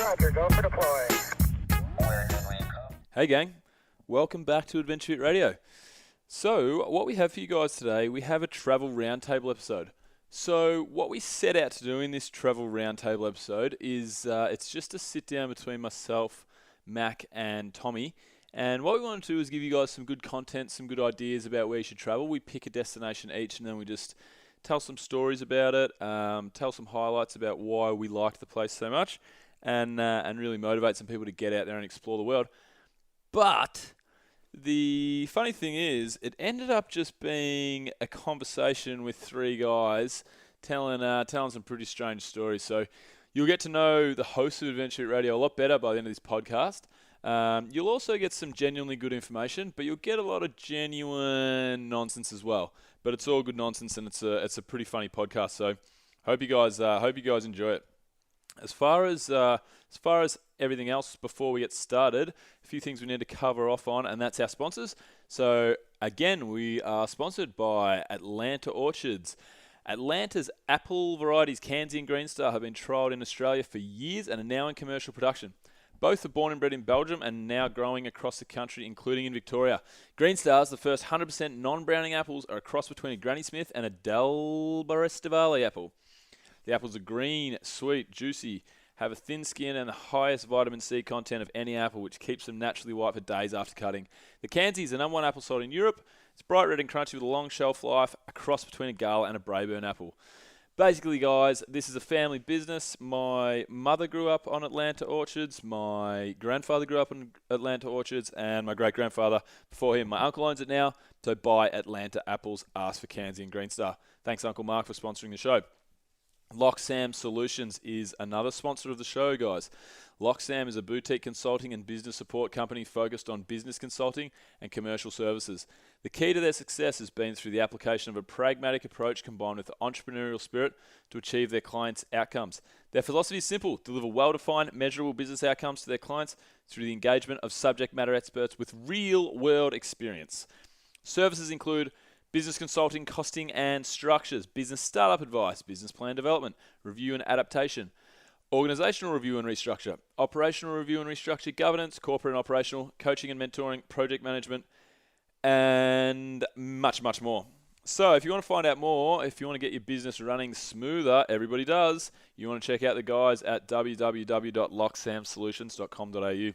Roger, go for deploy. Hey gang, welcome back to AdventureFit Radio. So what we have for you guys today, we have a travel roundtable episode. So what we set out to do in this travel roundtable episode is it's just a sit down between myself, Mac and Tommy. And what we want to do is give you guys some good content, some good ideas about where you should travel. We pick a destination each and then we just tell some stories about it, tell some highlights about why we liked the place so much, and really motivate some people to get out there and explore the world. But the funny thing is, it ended up just being a conversation with three guys telling some pretty strange stories. So you'll get to know the host of AdventureFit Radio a lot better by the end of this podcast. You'll also get some genuinely good information, but you'll get a lot of genuine nonsense as well. But it's all good nonsense, and it's a pretty funny podcast. So hope you guys enjoy it. As far as everything else before we get started, a few things we need to cover off on, and that's our sponsors. So again, we are sponsored by Atlanta Orchards. Atlanta's apple varieties Cansey and Green Star have been trialled in Australia for years and are now in commercial production. Both are born and bred in Belgium and now growing across the country, including in Victoria. Green Stars, the first 100% non-browning apples, are a cross between a Granny Smith and a Delbarestivale apple. The apples are green, sweet, juicy, have a thin skin and the highest vitamin C content of any apple, which keeps them naturally white for days after cutting. The Cansey is the number one apple sold in Europe. It's bright red and crunchy with a long shelf life, a cross between a Gala and a Braeburn apple. Basically, guys, this is a family business. My mother grew up on Atlanta Orchards, my grandfather grew up on Atlanta Orchards, and my great-grandfather before him. My uncle owns it now, so buy Atlanta apples, ask for Cansey and Green Star. Thanks, Uncle Mark, for sponsoring the show. Loxam Solutions is another sponsor of the show, guys. Loxam is a boutique consulting and business support company focused on business consulting and commercial services. The key to their success has been through the application of a pragmatic approach combined with entrepreneurial spirit to achieve their clients' outcomes. Their philosophy is simple: deliver well-defined, measurable business outcomes to their clients through the engagement of subject matter experts with real-world experience. Services include business consulting, costing and structures, business startup advice, business plan development, review and adaptation, organizational review and restructure, operational review and restructure, governance, corporate and operational, coaching and mentoring, project management, and much, much more. So if you want to find out more, if you want to get your business running smoother, everybody does, you want to check out the guys at www.loxamsolutions.com.au.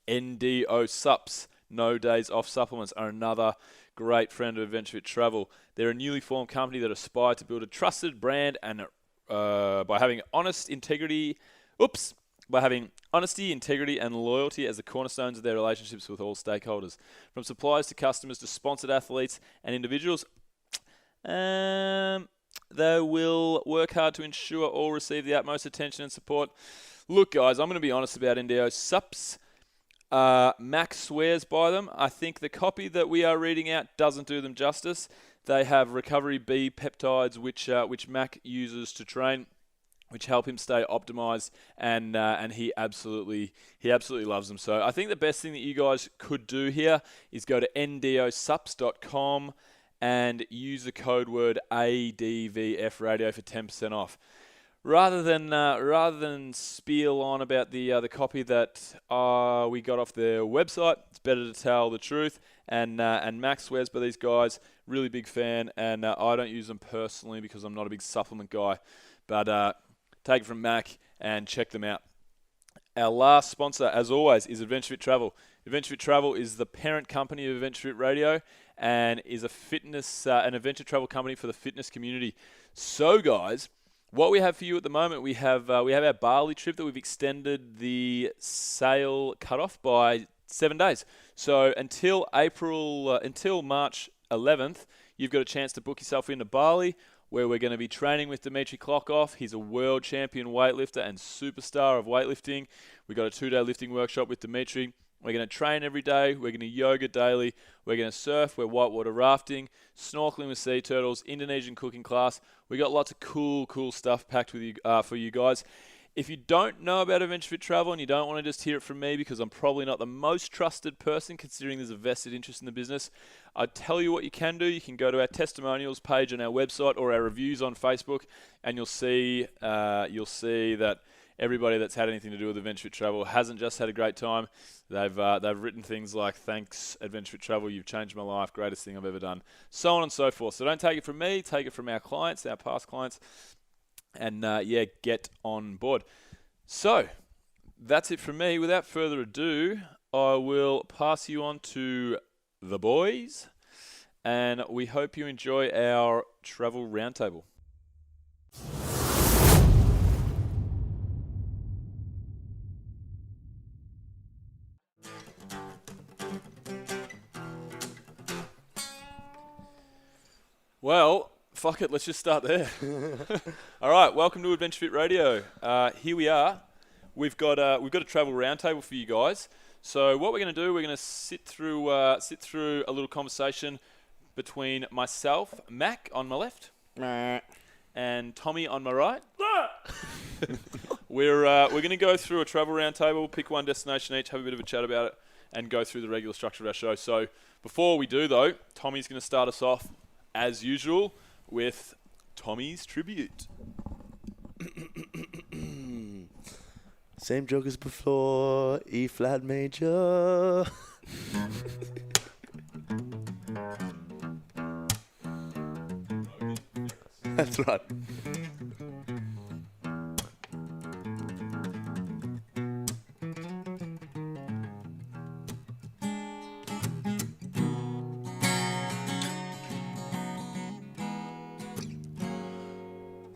NDO Sups, No Days Off Supplements, are another great friend of AdventureFit Travel. They're a newly formed company that aspire to build a trusted brand and by having honesty, integrity, and loyalty as the cornerstones of their relationships with all stakeholders, from suppliers to customers to sponsored athletes and individuals. They will work hard to ensure all receive the utmost attention and support. Look, guys, I'm going to be honest about NDO Sups. Mac swears by them. I think the copy that we are reading out doesn't do them justice. They have recovery B peptides, which Mac uses to train, which help him stay optimized, and he absolutely loves them. So I think the best thing that you guys could do here is go to ndosups.com and use the code word ADVF Radio for 10% off. Rather than spiel on about the copy that we got off their website, it's better to tell the truth. And Max swears by these guys, really big fan, and I don't use them personally because I'm not a big supplement guy. But take it from Mac and check them out. Our last sponsor, as always, is AdventureFit Travel. AdventureFit Travel is the parent company of AdventureFit Radio and is a fitness, an adventure travel company for the fitness community. So, guys, what we have for you at the moment, we have our Bali trip that we've extended the sale cutoff by 7 days. So until March 11th, you've got a chance to book yourself into Bali, where we're going to be training with Dimitri Klokov. He's a world champion weightlifter and superstar of weightlifting. We've got a 2-day lifting workshop with Dimitri. We're going to train every day. We're going to yoga daily. We're going to surf. We're whitewater rafting, snorkeling with sea turtles, Indonesian cooking class. We got lots of cool stuff packed with you for you guys. If you don't know about AdventureFit Travel and you don't want to just hear it from me because I'm probably not the most trusted person considering there's a vested interest in the business, I'd tell you what you can do. You can go to our testimonials page on our website or our reviews on Facebook, and you'll see that everybody that's had anything to do with AdventureFit Travel hasn't just had a great time. They've written things like, thanks, AdventureFit Travel, you've changed my life, greatest thing I've ever done, so on and so forth. So don't take it from me, take it from our clients, our past clients, and get on board. So that's it from me. Without further ado, I will pass you on to the boys, and we hope you enjoy our travel roundtable. Well, fuck it, let's just start there. All right, welcome to AdventureFit Radio. Here we are. We've got a travel roundtable for you guys. So what we're going to do, we're going to sit through a little conversation between myself, Mac on my left, and Tommy on my right. We're going to go through a travel roundtable, pick one destination each, have a bit of a chat about it, and go through the regular structure of our show. So before we do, though, Tommy's going to start us off, as usual, with Tommy's tribute. Same joke as before, E flat major. That's right.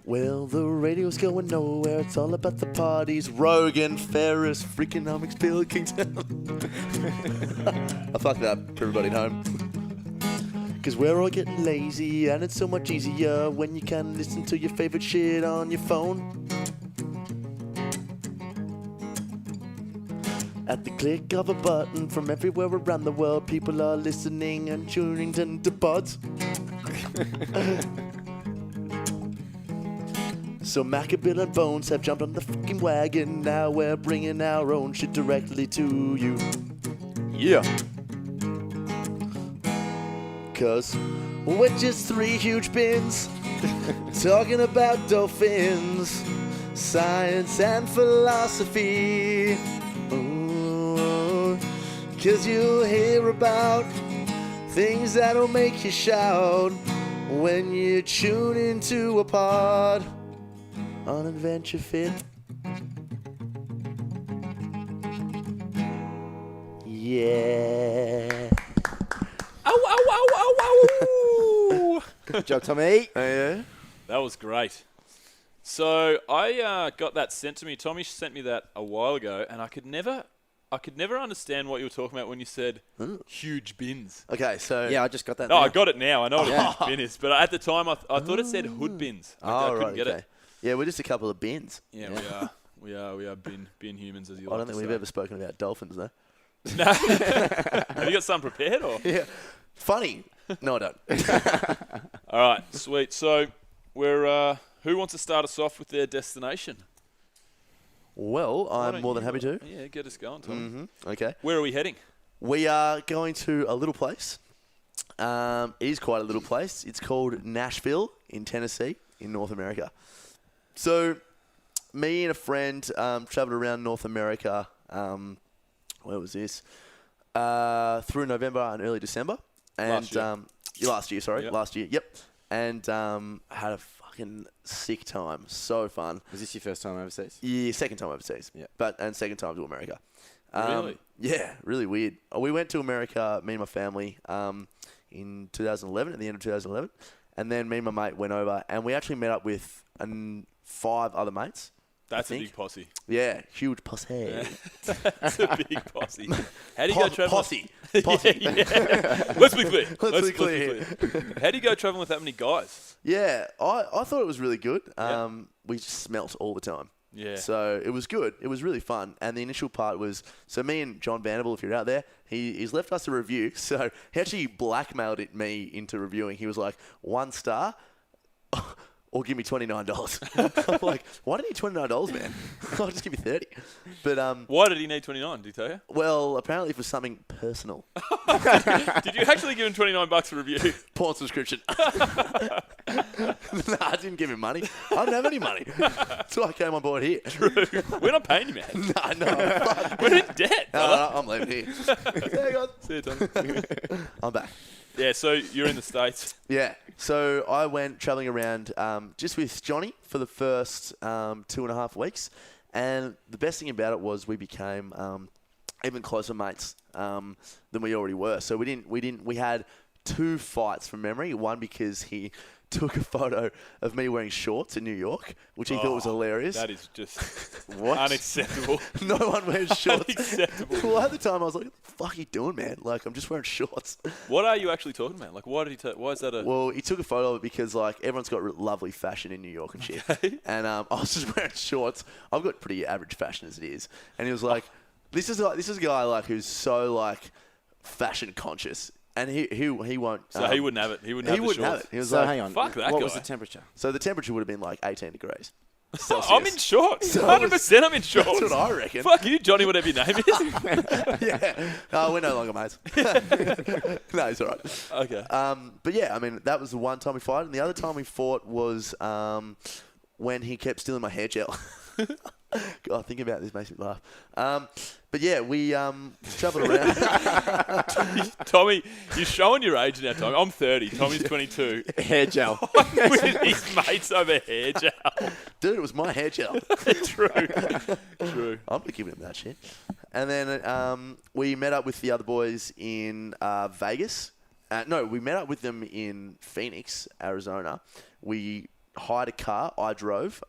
Well, the radio's going nowhere. It's all about the parties. Rogan, Ferris, Freakonomics, Pilkington. I fucked that up for everybody at home. Cause we're all getting lazy, and it's so much easier when you can listen to your favorite shit on your phone. At the click of a button, from everywhere around the world, people are listening and tuning into pods. So Macca, Bill, and Bones have jumped on the fucking wagon. Now we're bringing our own shit directly to you. Yeah. Cause we're just three huge bins talking about dolphins, science and philosophy. Ooh, cause you'll hear about things that'll make you shout when you tune into a pod on AdventureFit. Yeah. Ow, ow, ow, ow, ow. Good job, Tommy. Oh, yeah? That was great. So I got that sent to me. Tommy sent me that a while ago, and I could never understand what you were talking about when you said huge bins. Okay, so... Yeah, I just got that No, now. I got it now. I know what a huge bin is. But at the time, I thought it said hood bins. I couldn't get it. Yeah, we're just a couple of bins. Yeah, we are bin humans, as you like to say. I don't think we've ever spoken about dolphins, though. No. Have you got something prepared, or? Yeah. Funny. No, I don't. All right, sweet. So we're who wants to start us off with their destination? Well, I'm more than happy to. Yeah, get us going, Tom. Mm-hmm. Okay. Where are we heading? We are going to a little place. It is quite a little place. It's called Nashville in Tennessee in North America. So, me and a friend travelled around North America, where was this? Through November and early December. And last year, yep. And had a fucking sick time. So fun. Was this your first time overseas? Yeah, second time overseas. Yeah. And second time to America. Really? Yeah, really weird. We went to America, me and my family, in 2011, at the end of 2011. And then me and my mate went over, and we actually met up with 5 other mates. That's a big posse. Yeah, huge posse. Yeah. That's a big posse. How do you go traveling? Posse. Yeah. Let's be clear. Let's be clear. How do you go traveling with that many guys? Yeah, I thought it was really good. We just smelt all the time. Yeah. So it was good. It was really fun. And the initial part was, so me and John Vanderbilt, if you're out there, he's left us a review. So he actually blackmailed me into reviewing. He was like, 1 star or give me $29. I'm like, why do you need $29, man? I'll just give you 30. But why did he need 29? Did he tell you? Well, apparently it was something personal. Did you actually give him $29 a review? Porn subscription. Nah, I didn't give him money. I don't have any money. So I came on board here. True. We're not paying you, man. No. Fuck. We're in debt. No, I'm leaving here. Hang on. See you, Tommy. I'm back. Yeah, so you're in the States. Yeah. So I went travelling around just with Johnny for the first 2.5 weeks. And the best thing about it was we became even closer mates than we already were. So we had 2 fights from memory. One because he took a photo of me wearing shorts in New York, which he thought was hilarious. That is just What? unacceptable. No one wears shorts. Unacceptable. Well, at the time I was like, what the fuck are you doing, man? Like, I'm just wearing shorts. What are you actually talking about? Like, why did he? Why is that a? Well, he took a photo of it because, like, everyone's got lovely fashion in New York and shit. Okay. And I was just wearing shorts. I've got pretty average fashion as it is. And he was like, this is a guy, like, who's so, like, fashion conscious. And he won't. So he wouldn't have it. He wouldn't have the shorts. it. He was So like, hang on. Fuck that What guy. was the temperature? So the temperature would have been like 18 degrees. Celsius. I'm in shorts. So 100% I'm in shorts. That's what I reckon. Fuck you, Johnny, whatever your name is. Yeah. We're no longer mates. No, it's all right. Okay. But yeah, I mean, that was the one time we fought. And the other time we fought was when he kept stealing my hair gel. God, thinking about this makes me laugh. But yeah, we travelled around. Tommy, you're showing your age now, Tommy. I'm 30. Tommy's 22. Hair gel. With his mates over hair gel. Dude, it was my hair gel. True. I'm not giving him that shit. And then we met up with the other boys in Vegas. No, we met up with them in Phoenix, Arizona. We hired a car. I drove.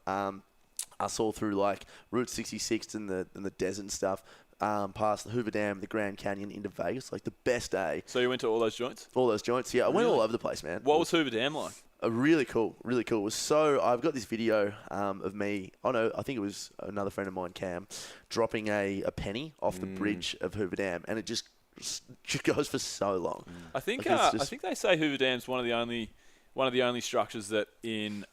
Us all through like Route 66 and the desert and stuff, past the Hoover Dam, the Grand Canyon into Vegas. Like the best day. So you went to all those joints? All those joints. Yeah, I went all over the place, man. What was Hoover Dam like? Really cool. Really cool. It was so. I've got this video of me. Oh no, I think it was another friend of mine, Cam, dropping a penny off the bridge of Hoover Dam, and it just goes for so long. I think Like, I think they say Hoover Dam's one of the only structures that in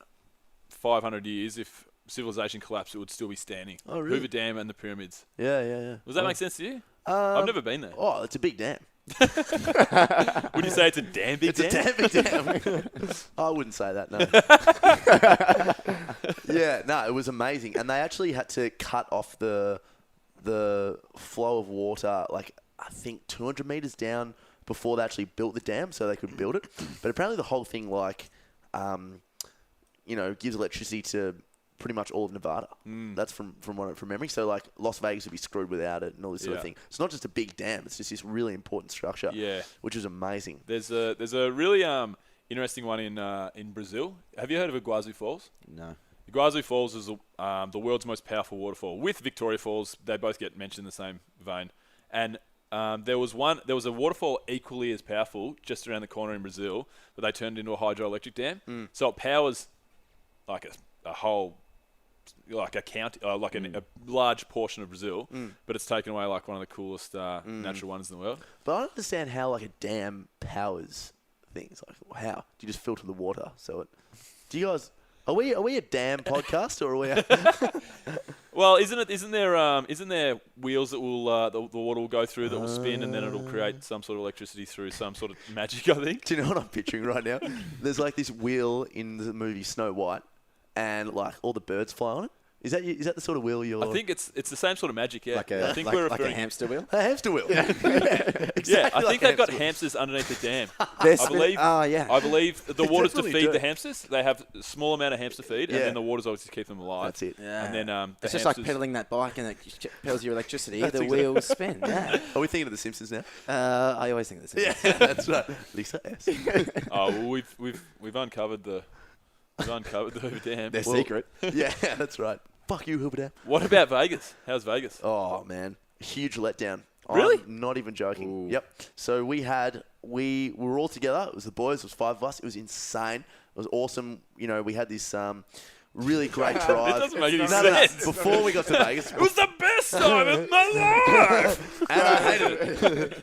500 years, if civilization collapsed, it would still be standing. Oh, really? Hoover Dam and the pyramids. Yeah. Does that make sense to you? I've never been there. Oh, it's a big dam. Would you say it's a damn big dam? It's a damn big dam. I wouldn't say that, no. Yeah, no, it was amazing. And they actually had to cut off the flow of water, like, I think 200 metres down before they actually built the dam so they could build it. But apparently the whole thing, like, gives electricity to pretty much all of Nevada. That's from memory. So like Las Vegas would be screwed without it and all this sort of thing. It's not just a big dam. It's just this really important structure. Yeah. Which is amazing. There's a really interesting one in Brazil. Have you heard of Iguazu Falls? No. Iguazu Falls is the world's most powerful waterfall. With Victoria Falls, they both get mentioned in the same vein. And there was a waterfall equally as powerful just around the corner in Brazil, but they turned into a hydroelectric dam. So it powers like a whole, like a county, like a large portion of Brazil, but it's taken away like one of the coolest natural wonders in the world. But I don't understand how like a dam powers things. Like how? Do you just filter the water? So do you guys? Are we a dam podcast or are we? Well, isn't there wheels that will the water will go through that will spin and then it'll create some sort of electricity through some sort of magic, I think. Do you know what I'm picturing right now? There's like this wheel in the movie Snow White, and like all the birds fly on it. Is that the sort of wheel you're? I think it's the same sort of magic, yeah. I think we're referring like a hamster wheel. A hamster wheel. Yeah, I think they've got hamsters underneath the dam. I believe the water's to feed the hamsters. They have a small amount of hamster feed, and then the water's obviously to keep them alive. That's it. Yeah. And then it's just like pedaling that bike and it peddles your electricity. That's the wheels spin. Yeah. Are we thinking of The Simpsons now? I always think of the Simpsons. Yeah, that's right. Lisa S. Oh, well, we've uncovered the Hoover Dam. Their secret. Yeah, that's right. Fuck you, Hoover Dam. What about Vegas? How's Vegas? Oh man, huge letdown. Really? I'm not even joking. Ooh. Yep. So we were all together. It was the boys. It was 5 of us. It was insane. It was awesome. You know, we had this really great drive. It doesn't make any No. sense. Before we got to Vegas. It was the best time of my life. And I hated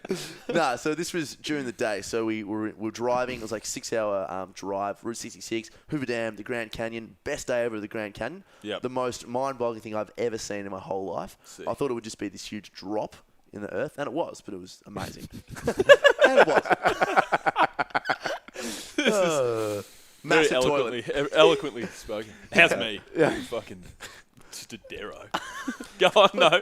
it. So this was during the day. So we were driving. It was like 6-hour drive, Route 66, Hoover Dam, the Grand Canyon. Best day ever of the Grand Canyon. Yep. The most mind-boggling thing I've ever seen in my whole life. Sick. I thought it would just be this huge drop in the earth. And it was, but it was amazing. And it was. Massive eloquently spoken. How's me? Yeah. You fucking just a dero. Go on, no.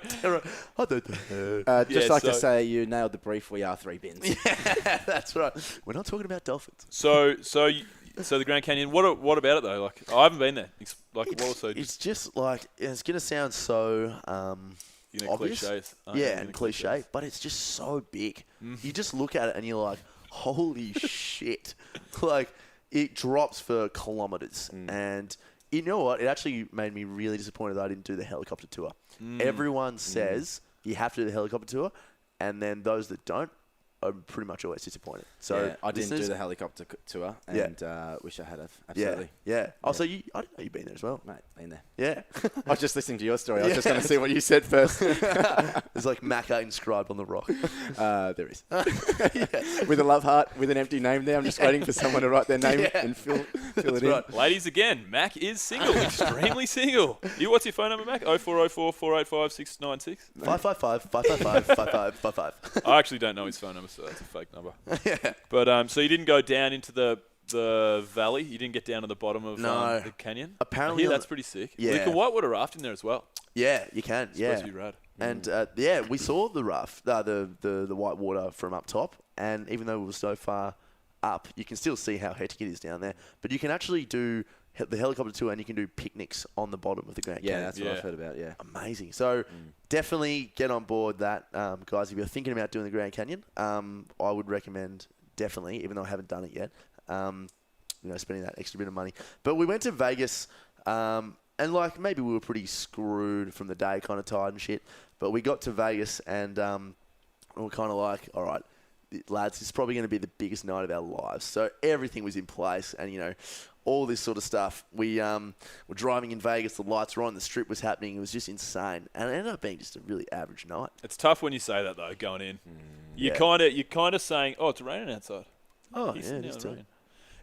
I don't know. Just Yeah, like to so- say, you nailed the brief. We are 3 bins. Yeah, that's right. We're not talking about dolphins. So the Grand Canyon. What about it though? Like, I haven't been there. Like, what also? It's just like, it's going to sound so obvious. Cliches. And cliche, but it's just so big. You just look at it and you're like, holy shit. Like, it drops for kilometers. And you know what? It actually made me really disappointed that I didn't do the helicopter tour. Everyone says you have to do the helicopter tour, and then those that don't are pretty much always disappointed. So I didn't do the helicopter tour, and wish I had have. Absolutely. Yeah. Oh, so I didn't know you'd been there as well. Mate, been there. Yeah. I was just listening to your story. I was just going to see what you said first. There's like Macca inscribed on the rock. There is. With a love heart, with an empty name there. I'm just waiting for someone to write their name and fill it in. right. Ladies, again, Mac is single, extremely single. What's your phone number, Mac? 0404 485 696. 555. I actually don't know his phone number, so that's a fake number. Yeah. But so you didn't go down into the valley? You didn't get down to the bottom of No. the canyon? Apparently I hear on that's pretty sick. Yeah. You can whitewater raft in there as well. Yeah, you can. It's Yeah. supposed to be rad. And we saw the raft, the white water from up top, and even though we were so far up, you can still see how hectic it is down there. But you can actually do the helicopter tour, and you can do picnics on the bottom of the Grand Canyon. Yeah, that's what I've heard about, yeah. Amazing. So definitely get on board that, guys. If you're thinking about doing the Grand Canyon, I would recommend definitely, even though I haven't done it yet, spending that extra bit of money. But we went to Vegas, and like maybe we were pretty screwed from the day, kind of tired and shit. But we got to Vegas, and we were kind of like, all right, lads, it's probably going to be the biggest night of our lives. So everything was in place, and all this sort of stuff. We were driving in Vegas, the lights were on, the strip was happening. It was just insane, and it ended up being just a really average night. It's tough when you say that though, going in. You're kind of saying, "Oh, it's raining outside." Oh, Decent yeah, now, just rain.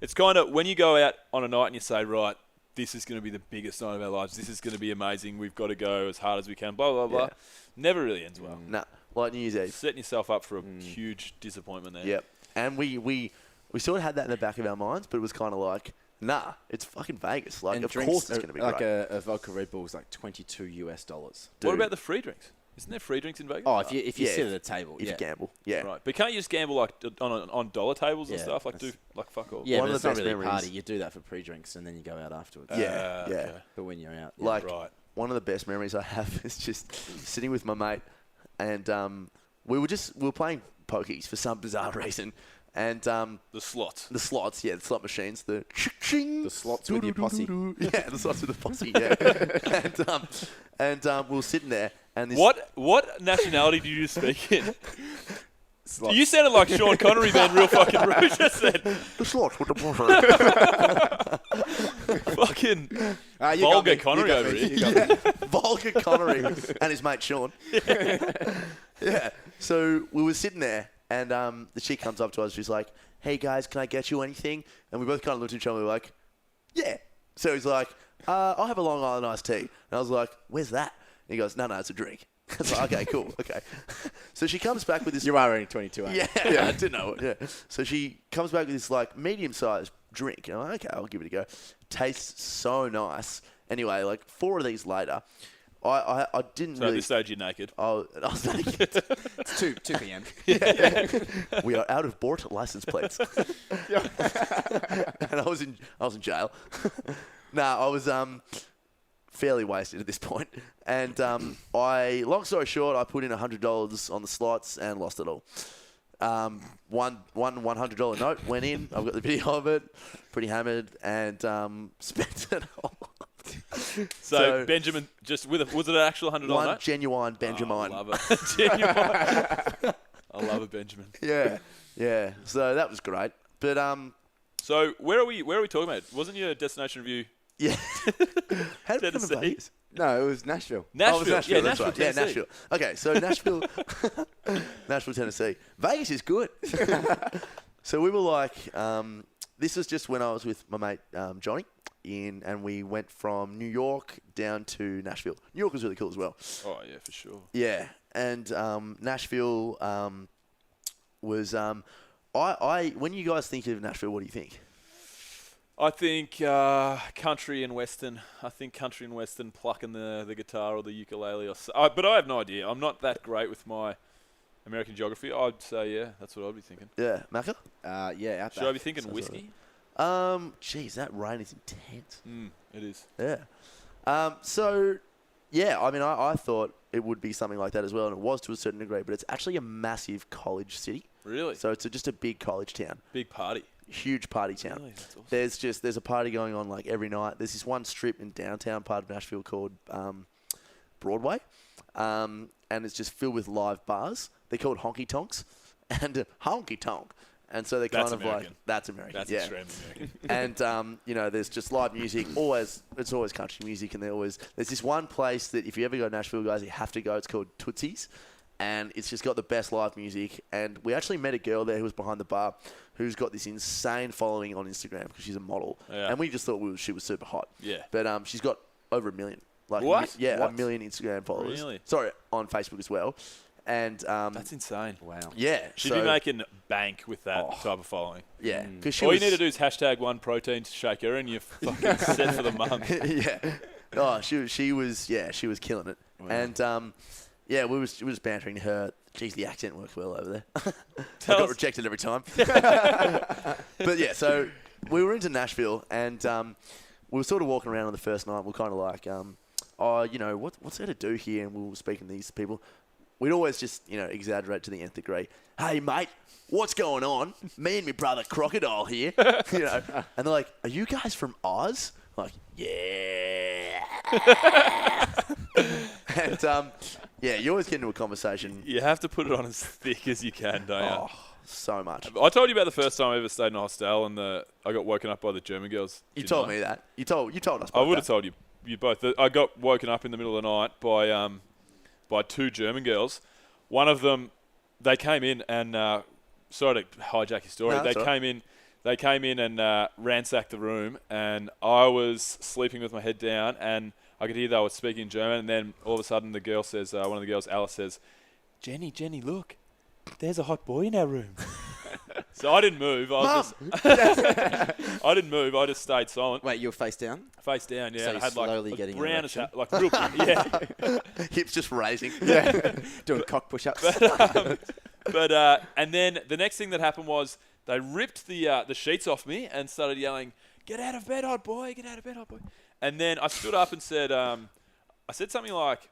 It's kind of when you go out on a night and you say, "Right, this is going to be the biggest night of our lives. This is going to be amazing. We've got to go as hard as we can." Blah blah blah. Yeah. Never really ends well. Nah, like New Year's Eve. Setting yourself up for a huge disappointment there. Yep. And we sort of had that in the back of our minds, but it was kind of like, nah, it's fucking Vegas. Like, And of drinks course it's going to be like great. a vodka Red Bull is like $22. What Dude. about the free drinks? Isn't there free drinks in Vegas? Oh, if you Yeah, sit at a table, If yeah. you gamble. Yeah. Right, but can't you just gamble like on dollar tables and Yeah, stuff? Like that's- fuck all. Yeah, One but of it's the not best really a memories- party. You do that for pre-drinks and then you go out afterwards. Yeah. Okay. But when you're out, Like, Right. one of the best memories I have is just sitting with my mate, and we were playing pokies for some bizarre reason, and The slots. the slots, the slot machines, the slots with your posse. yeah, the slots with the posse, yeah, and we were sitting there, and this What nationality do you speak in? Slots. You sounded like Sean Connery being real fucking rude just then. the slots with the posse. Fucking You got vulgar me, Connery you got over me, here. you got me. Vulgar Connery and his mate Sean. Yeah. So we were sitting there, and the chick comes up to us. She's like, "Hey guys, can I get you anything?" And we both kind of looked at each other. We were like, "Yeah." So he's like, "I'll have a Long Island iced tea." And I was like, "Where's that?" And he goes, "No, it's a drink." I was like, "Okay, cool, okay." So she comes back with this. You are only 22, aren't you? Yeah, I didn't know it. Yeah. So she comes back with this like medium-sized drink. And I'm like, okay, I'll give it a go. Tastes so nice. Anyway, like 4 of these later, I didn't So at really. this stage, you're naked. I was naked. It's 2 p.m. We are out of Bort license plates. And I was in jail. I was fairly wasted at this point. And long story short, I put in $100 on the slots and lost it all. One $100 note went in. I've got the video of it. Pretty hammered, and spent it all. So Benjamin, just was it an actual $100 One note? genuine Oh, Benjamin. I love it. Genuine. I love it, Benjamin. Yeah. So that was great. But So where are we talking about? Wasn't your destination review yeah. How did we come to Tennessee? Vegas? No, it was Nashville. Oh, it was Nashville. Yeah, that's Nashville, right. Yeah, Tennessee. Nashville. Okay, so Nashville, Tennessee. Vegas is good. So we were like, this was just when I was with my mate Johnny, and we went from New York down to Nashville. New York was really cool as well. Oh yeah, for sure. Yeah, and Nashville was. When you guys think of Nashville, what do you think? I think country and western. I think country and western, plucking the guitar or the ukulele. But I have no idea. I'm not that great with my American geography. I'd say, yeah, that's what I'd be thinking. Yeah, Macca? Yeah, out Should I be thinking whiskey? Geez, that rain is intense. It is. Yeah. So, yeah, I mean, I thought it would be something like that as well, and it was to a certain degree, but it's actually a massive college city. Really? So it's just a big college town. Big party. Huge party town. Really? That's awesome. There's a party going on like every night. There's this one strip in downtown part of Nashville called Broadway, and it's just filled with live bars. They're called honky tonks, and honky tonk. And so they're kind of American. like, that's American. That's extremely American. And, there's just live music. It's always country music. And there's this one place that if you ever go to Nashville, guys, you have to go. It's called Tootsies. And it's just got the best live music. And we actually met a girl there who was behind the bar who's got this insane following on Instagram because she's a model. Yeah. And we just thought she was super hot. Yeah. But she's got over 1 million. What? What? 1 million Instagram followers. Really? Sorry, on Facebook as well. And that's insane. Wow. yeah. She'd be making bank with that type of following. Yeah. All you need to do is #1protein shaker and you're fucking set for the month. Yeah. Oh, she was killing it. Wow. And we was bantering her. Geez, the accent works well over there. I Tell got us. rejected every time. But yeah, so we were into Nashville and we were sort of walking around on the first night. We were kind of like, what's there to do here? And we were speaking to these people. We'd always just, exaggerate to the nth degree. Hey, mate, what's going on? Me and my brother Crocodile here. And they're like, are you guys from Oz? I'm like, yeah. And, you always get into a conversation. You have to put it on as thick as you can, don't you? Oh, so much. I told you about the first time I ever stayed in a hostel and I got woken up by the German girls. You told me that. You told us about I would have that. told you both. I got woken up in the middle of the night by two German girls. One of them, they came in and sorry to hijack your story. No, They came in and ransacked the room, and I was sleeping with my head down, and I could hear they were speaking German. And then all of a sudden, the girl says, one of the girls, Alice, says, "Jenny, look, there's a hot boy in our room." So I didn't move. I didn't move. I just stayed silent. Wait, you were face down? Face down, yeah. So I you're had slowly like getting brown an as erection? like real, yeah. Hips just raising. Yeah. Doing cock push-ups. But and then the next thing that happened was they ripped the sheets off me and started yelling, "Get out of bed, hot boy! Get out of bed, hot boy!" And then I stood up and said, I said something like,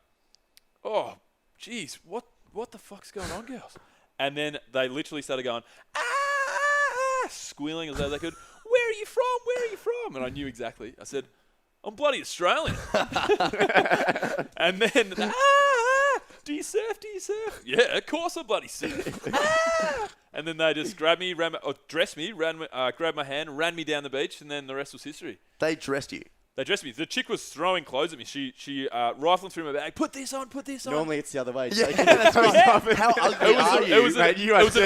"Oh, geez, what the fuck's going on, girls?" And then they literally started going, squealing as loud as they could. "Where are you from? Where are you from?" And I knew exactly. I said, "I'm bloody Australian." And then, "Do you surf? Do you surf?" "Yeah, of course I bloody surf." And then they just grabbed me, dressed me, grabbed my hand, ran me down the beach, and then the rest was history. They dressed you. They dressed me. The chick was throwing clothes at me. She rifling through my bag. Put this on. Normally it's the other way. Yeah, that's right. How ugly are you? It was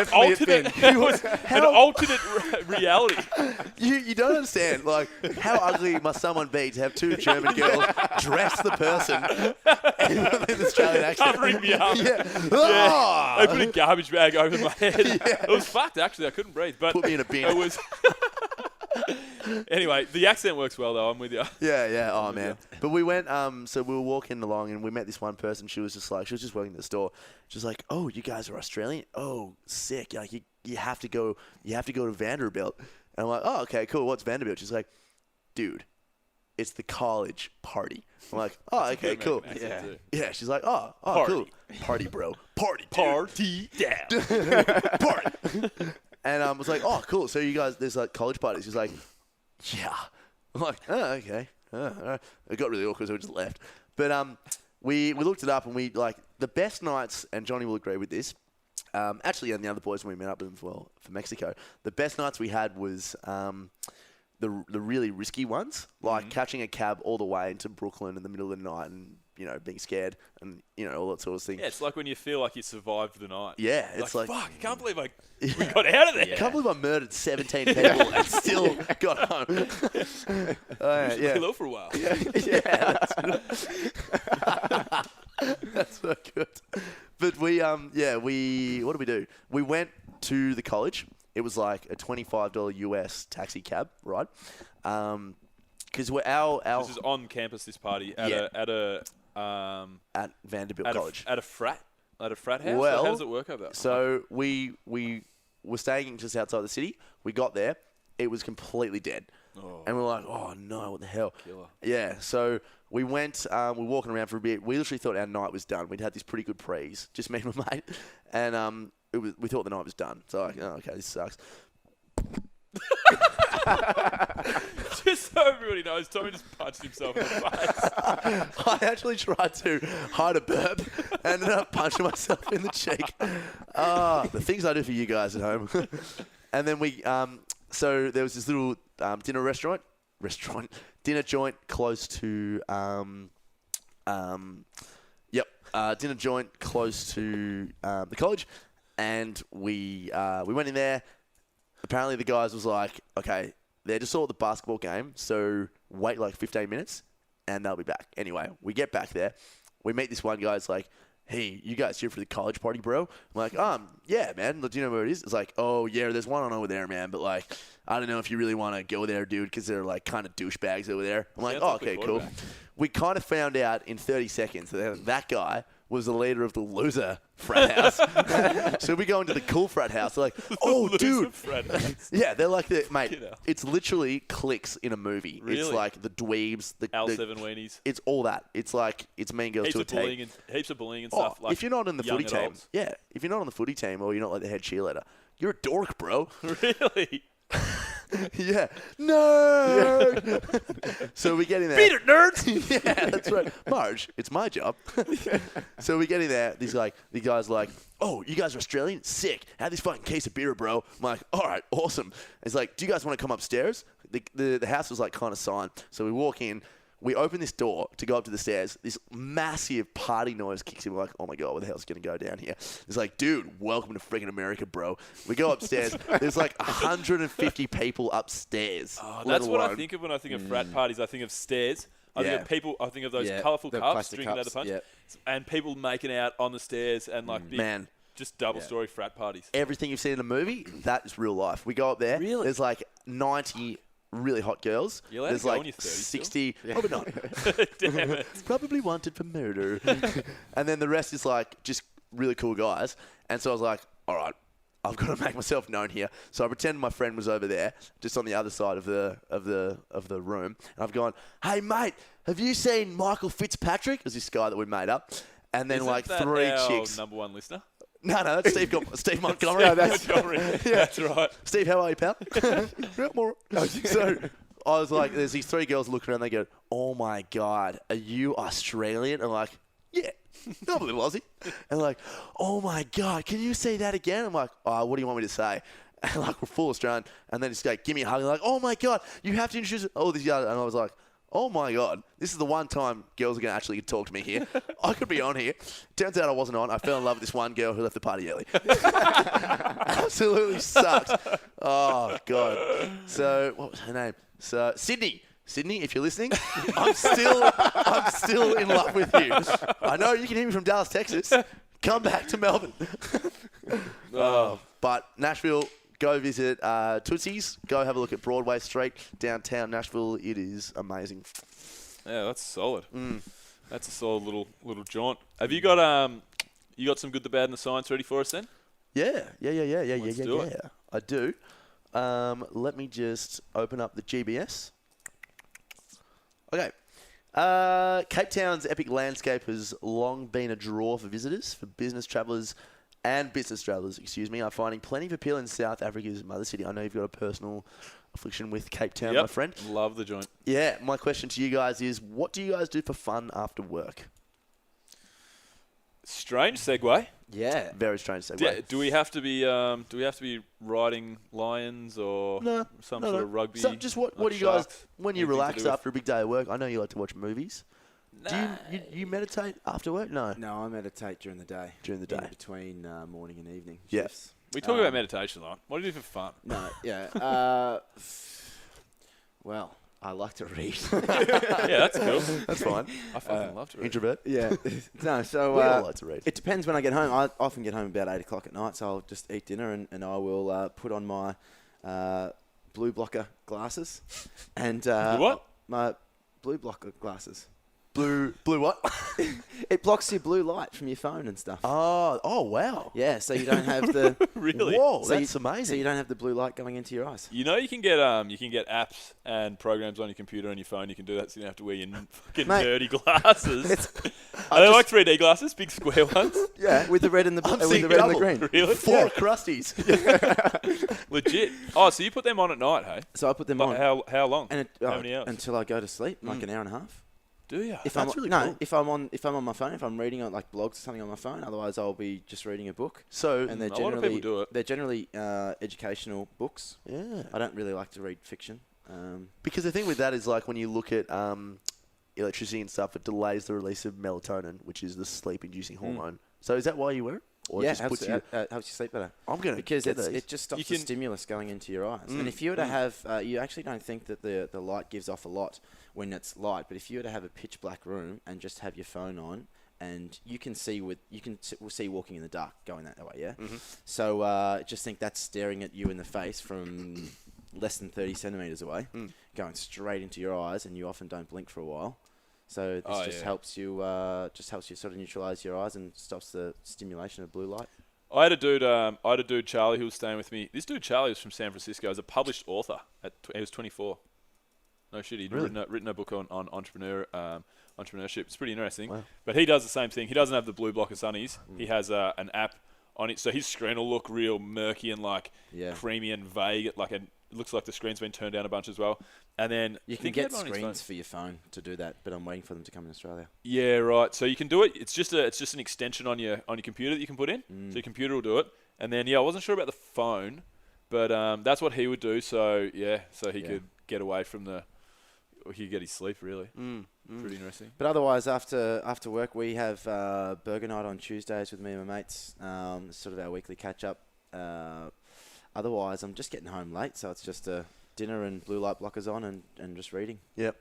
an alternate reality. You don't understand. Like, how ugly must someone be to have two German girls dress the person in the Australian accent? Covering me up. Yeah. Yeah. Oh! They put a garbage bag over my head. It was fucked, actually. I couldn't breathe. But Put me in a bin. It was... Anyway, the accent works well, though. I'm with you. Yeah. Oh, man. But we went, so we were walking along and we met this one person. She was just working at the store. She was like, "Oh, you guys are Australian? Oh, sick. Like, you have to go to Vanderbilt." And I'm like, "Oh, okay, cool. What's Vanderbilt?" She's like, "Dude, it's the college party." I'm like, "Oh, okay, cool." Yeah. She's like, "Oh, Party. cool. Party, bro. Party, dude. Party down. Party." And I was like, "Oh, cool. So you guys, there's like college parties." She's like, "Yeah." I'm like, "Oh, okay." It got really awkward, so we just left. But we looked it up, and we like the best nights, and Johnny will agree with this. Actually, and the other boys when we met up with them as well for Mexico, the best nights we had was the really risky ones, like catching a cab all the way into Brooklyn in the middle of the night, and being scared, and all that sort of thing. Yeah, it's like when you feel like you survived the night. Yeah, it's like fuck, I can't believe we got out of there. I can't believe I murdered 17 people and still got home. Lay low for a while. Yeah, that's so good. But what did we do? We went to the college. It was like a $25 US taxi cab ride. because we're our This is on campus. This party at at Vanderbilt College. At a frat house. Well, how does it work over there? So we were staying just outside the city. We got there. It was completely dead. Oh. And we're like, oh, no, what the hell? Killer. Yeah, so we went, we were walking around for a bit. We literally thought our night was done. We'd had this pretty good prees, just me and my mate. And we thought the night was done. So, like, oh, okay, this sucks. Just so everybody knows, Tommy just punched himself in the face. I actually tried to hide a burp and ended up punching myself in the cheek. The things I do for you guys at home. And then so there was this little dinner joint close to, dinner joint close to the college, and we went in there. Apparently the guys was like, okay, they just saw the basketball game, so wait like 15 minutes, and they'll be back. Anyway, we get back there, we meet this one guy. It's like, hey, you guys here for the college party, bro? I'm like, yeah, man. Do you know where it is? It's like, oh, yeah, there's one on over there, man. But, like, I don't know if you really want to go there, dude, because they're, like, kind of douchebags over there. I'm like, oh, okay, cool. We kind of found out in 30 seconds that guy was the leader of the loser frat house. So we go into the cool frat house. They're like, oh, dude. Yeah, they're like, mate, it's literally cliques in a movie. Really? It's like the dweebs. The L7 weenies. It's all that. It's like, it's Mean Girls to a T. Heaps of bullying and stuff. Like if you're not in the footy team, if you're not on the footy team or you're not like the head cheerleader, you're a dork, bro. Really? Yeah. No. So we get in there. Beat it, nerds. Yeah, that's right. Marge, it's my job. So we get in there. The guy's like, oh, you guys are Australian? Sick. Have this fucking case of beer, bro. I'm like, all right, awesome. It's like, do you guys want to come upstairs? The house was like kind of silent. So we walk in. We open this door to go up to the stairs. This massive party noise kicks in. We're like, oh my God, what the hell's going to go down here? It's like, dude, welcome to freaking America, bro. We go upstairs. There's like 150 people upstairs. Oh, that's what I think of when I think of frat parties. I think of stairs. I think of people. I think of those colourful cups drinking out the punch. And people making out on the stairs and like big, just double-story frat parties. Everything you've seen in a movie, that is real life. We go up there. Really? There's like 90 really hot girls. There's like 60, probably not. Damn it. Probably wanted for murder. And then the rest is like just really cool guys. And so I was like, all right, I've got to make myself known here. So I pretended my friend was over there, just on the other side of the room. And I've gone, hey mate, have you seen Michael Fitzpatrick? It was this guy that we made up. And then Isn't that 3 our chicks. number one listener? No, that's Steve Montgomery. That's right. Steve, how are you, pal? So I was like, there's these 3 girls looking around. They go, oh, my God, are you Australian? I'm like, yeah, I'm a little Aussie. And like, oh, my God, can you say that again? I'm like, oh, what do you want me to say? And like, we're full Australian. And then just like, give me a hug. And like, oh, my God, you have to introduce all these guys. And I was like, oh, my God, this is the one time girls are going to actually talk to me here. I could be on here. Turns out I wasn't on. I fell in love with this one girl who left the party early. Absolutely sucks. Oh, God. So, what was her name? So, Sydney. Sydney, if you're listening, I'm still in love with you. I know you can hear me from Dallas, Texas. Come back to Melbourne. But Nashville, go visit Tootsies. Go have a look at Broadway Street, downtown Nashville. It is amazing. Yeah, that's solid. That's a solid little jaunt. Have you got you got some good, the bad, and the science ready for us then? Yeah. Let's do it. I do. Let me just open up the GBS. Okay. Cape Town's epic landscape has long been a draw for visitors, for business travellers, are finding plenty of appeal in South Africa's mother city. I know you've got a personal affliction with Cape Town, my friend. Love the joint. Yeah, my question to you guys is, what do you guys do for fun after work? Strange segue. Yeah. Very strange segue. Do we have to be riding lions or some sort of rugby? So just what do you guys, when you relax after a big day of work? I know you like to watch movies. Do you meditate after work? No, I meditate during the day. In between morning and evening shifts. We talk about meditation a lot. What do you do for fun? No, yeah. Well, I like to read. Yeah, that's cool. That's fine. I fucking love to read. Introvert? Yeah. No, so we all like to read. It depends when I get home. I often get home about 8 o'clock at night, so I'll just eat dinner and I will put on my blue blocker glasses, and what? My blue blocker glasses. Blue what? It blocks your blue light from your phone and stuff. Oh, wow. Yeah, so you don't have the Really? Whoa, so that's So amazing. you don't have the blue light going into your eyes. You know, you can get apps and programs on your computer and your phone. You can do that, so you don't have to wear your fucking Mate, dirty glasses. I Are they just- like 3D glasses, big square ones? Yeah, with the red and the I'm with seeing the red and the double. green. Really? Four crusties. Legit. Oh, so you put them on at night, hey? So I put them Like on. how long? And how many hours? until I go to sleep, like an hour and a half. Do you? If That's I'm really no, cool. if I'm on my phone, if I'm reading on like blogs or something on my phone, otherwise I'll be just reading a book. So, And they're a lot of people do it. They're generally educational books. yeah. I don't really like to read fiction. Because the thing with that is like when you look at electricity and stuff, it delays the release of melatonin, which is the sleep-inducing hormone. So is that why you wear it? Or yeah, it just helps puts you... helps you sleep better. I'm going to Because get these. it just stops You the can- stimulus going into your eyes. And if you were to have, you actually don't think that the light gives off a lot when it's light, but if you were to have a pitch black room and just have your phone on, and you can see see walking in the dark going that way, yeah. So just think that's staring at you in the face from less than 30 centimeters away, going straight into your eyes, and you often don't blink for a while. So this helps you sort of neutralize your eyes and stops the stimulation of blue light. I had a dude, Charlie, who was staying with me. This dude, Charlie, was from San Francisco. He's a published author. He was 24. No shit, he'd Really? written a book on entrepreneurship. It's pretty interesting. Wow. But he does the same thing. He doesn't have the blue blocker sunnies. He has an app on it, so his screen will look real murky and like creamy and vague. It looks like the screen's been turned down a bunch as well. And then You can get screens for your phone to do that, but I'm waiting for them to come in Australia. Yeah, right. So you can do it. It's just an extension on your computer that you can put in. So your computer will do it. And then I wasn't sure about the phone, but that's what he would do. So he could get away from he could get his sleep really. Pretty interesting. But otherwise, after work, we have burger night on Tuesdays with me and my mates. Sort of our weekly catch up. Otherwise, I'm just getting home late, so it's just a dinner and blue light blockers on and just reading. Yep.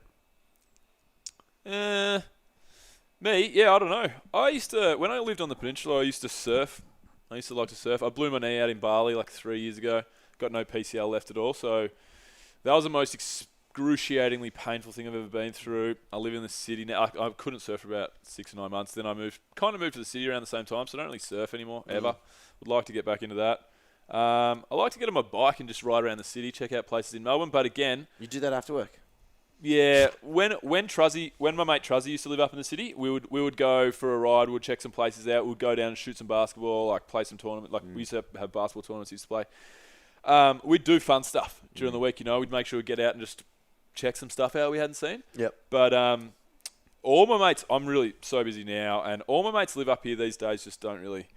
Me, I don't know. I used to, when I lived on the peninsula, I used to surf. I used to like to surf. I blew my knee out in Bali like 3 years ago. Got no PCL left at all. So that was the most excruciatingly painful thing I've ever been through. I live in the city now. I couldn't surf for about 6 or 9 months. Then I moved to the city around the same time, so I don't really surf anymore, ever. Would like to get back into that. I like to get on my bike and just ride around the city, check out places in Melbourne. But again, You do that after work? yeah, when my mate Truzzy used to live up in the city, we would go for a ride. We'd check some places out. We'd go down and shoot some basketball, like play some tournament. Like we used to have basketball tournaments. We used to play. We'd do fun stuff during the week. We'd make sure we'd get out and just check some stuff out we hadn't seen. Yep. But all my mates, I'm really so busy now, and all my mates live up here these days. Just don't really.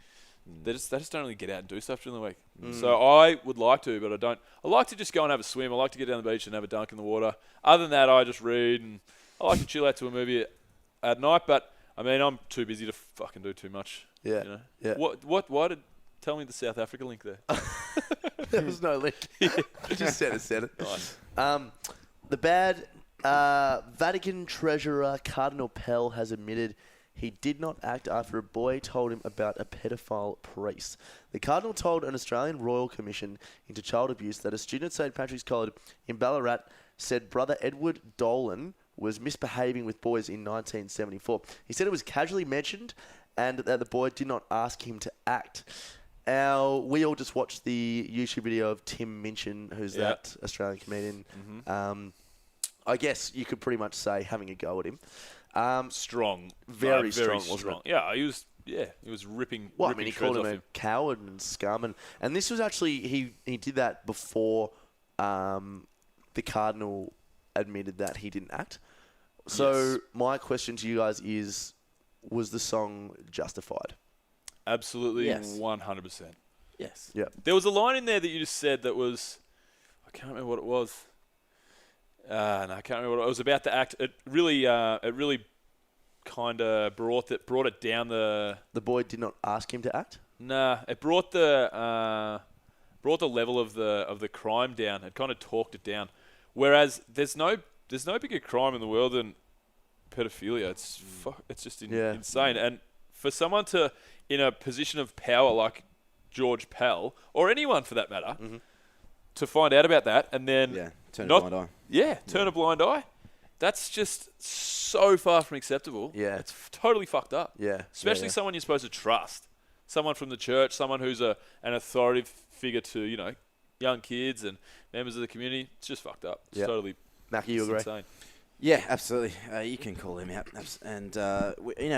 They just don't really get out and do stuff during the week. So I would like to, but I don't. I like to just go and have a swim. I like to get down the beach and have a dunk in the water. Other than that, I just read, and I like to chill out to a movie at night. But I mean, I'm too busy to fucking do too much. Yeah. Yeah. Why did tell me the South Africa link there? There was no link. I just said it. Nice. The bad Vatican treasurer Cardinal Pell has admitted he did not act after a boy told him about a pedophile priest. The Cardinal told an Australian Royal Commission into Child Abuse that a student at St. Patrick's College in Ballarat said brother Edward Dolan was misbehaving with boys in 1974. He said it was casually mentioned and that the boy did not ask him to act. We all just watched the YouTube video of Tim Minchin, who's that Australian comedian. I guess you could pretty much say having a go at him. Strong. Very strong, wasn't it? Yeah, he was ripping. Well, I ripping mean, he shreds called him off a coward and scum, and this was actually he did that before the Cardinal admitted that he didn't act. So my question to you guys is, was the song justified? Absolutely, Yes. 100%. Yes. Yeah. There was a line in there that you just said that was, I can't remember what it was. No, I can't remember what it was about the act. It really kind of brought it down the. The boy did not ask him to act? Nah, it brought the level of the crime down. It kind of talked it down. Whereas there's no bigger crime in the world than pedophilia. It's just insane. And for someone to, in a position of power like George Pell, or anyone for that matter, to find out about that and then turn a blind eye. Turn a blind eye. That's just so far from acceptable. Yeah. It's totally fucked up. Yeah. Especially someone you're supposed to trust. Someone from the church, someone who's an authoritative figure to, young kids and members of the community. It's just fucked up. It's totally Macca, you agree? insane. Yeah, absolutely. You can call him out. And,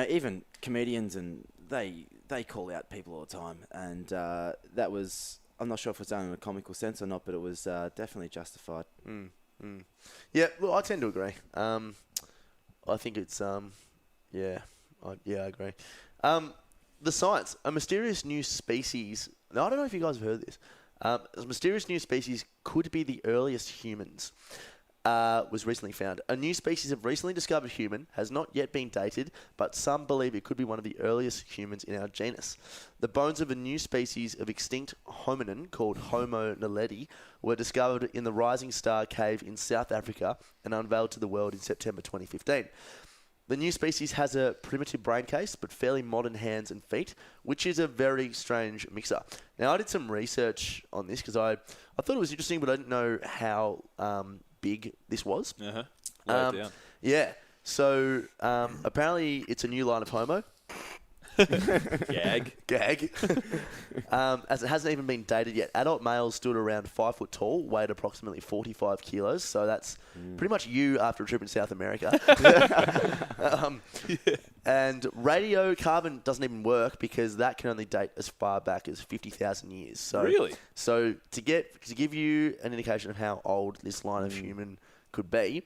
even comedians, and they call out people all the time. And that was, I'm not sure if it was done in a comical sense or not, but it was definitely justified. Yeah, well, I tend to agree. I think it's, I agree. The science, a mysterious new species. Now, I don't know if you guys have heard this. A mysterious new species could be the earliest humans. Was recently found. A new species of recently discovered human has not yet been dated, but some believe it could be one of the earliest humans in our genus. The bones of a new species of extinct hominin called Homo Naledi were discovered in the Rising Star Cave in South Africa and unveiled to the world in September 2015. The new species has a primitive brain case, but fairly modern hands and feet, which is a very strange mixer. Now, I did some research on this because I thought it was interesting, but I didn't know how big this was. Lay it down. Yeah. So, apparently it's a new line of Homo. Gag. As it hasn't even been dated yet. Adult males stood around 5 foot tall, weighed approximately 45 kilos. So that's pretty much you after a trip in South America. And radiocarbon doesn't even work because that can only date as far back as 50,000 years. So, really? So to give you an indication of how old this line of human could be,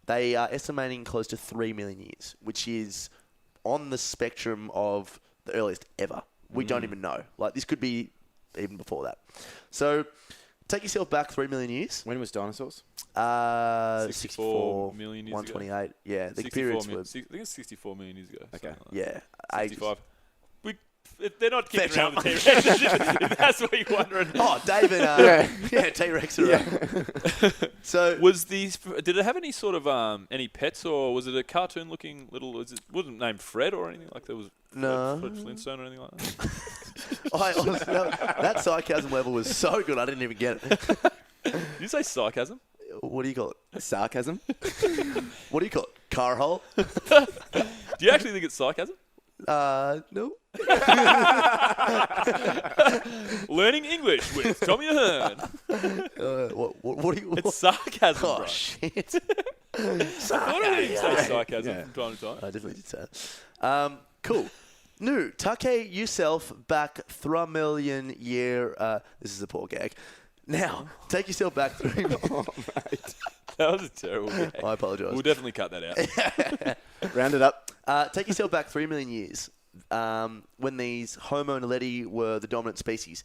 they are estimating close to 3 million years, which is on the spectrum of the earliest ever. We don't even know. Like, this could be even before that. So, take yourself back 3 million years. When was dinosaurs? 64 million years 128. ago. Yeah, the periods were... I think it's 64 million years ago. Okay. Yeah. 65. They're not kicking around with T-Rex. If that's what you're wondering. Oh, David. T-Rex are So, did it have any sort of any pets, or was it a cartoon-looking little? Wasn't it named Fred or anything like that? Was no Fred Flintstone or anything like that? honestly, that sarcasm level was so good, I didn't even get it. Did you say sarcasm? What do you call it? Sarcasm? What do you call it? Car hole? Do you actually think it's sarcasm? No. Learning English with Tommy Ahern. What do you... It's sarcasm, Oh, bro. shit. I don't say sarcasm from time to time. I definitely did say that. Cool. Nu, take yourself back 3 million year... this is a poor gag. Now, take yourself back 3 million... Oh, mate. That was a terrible gag. I apologise. We'll definitely cut that out. Round it up. Take yourself back 3 million years when these Homo Naledi were the dominant species.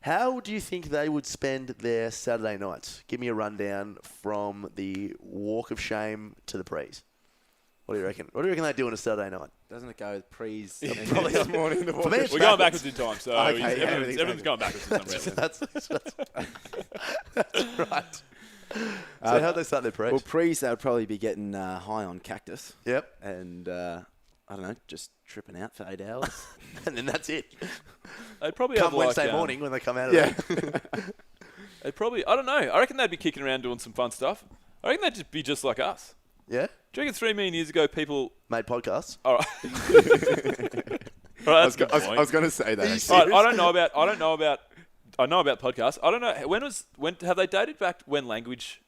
How do you think they would spend their Saturday nights? Give me a rundown from the walk of shame to the prees. What do you reckon? What do you reckon they do on a Saturday night? Doesn't it go with prees? Probably this morning. For me, it's We're going backwards in time, so Okay, yeah, everything's going backwards for some reason. That's right. So how'd they start their prees? Well, prees, they would probably be getting high on cactus. Yep. And, I don't know, just tripping out for 8 hours. And then that's it. They'd probably Come have like, Wednesday morning when they come out of there. They'd probably, I don't know. I reckon they'd be kicking around doing some fun stuff. I reckon they'd just be just like us. Yeah? Do you reckon 3 million years ago people... Made podcasts. All right. All right, I was going to say that. All right, I know about podcasts. I don't know. When have they dated back when language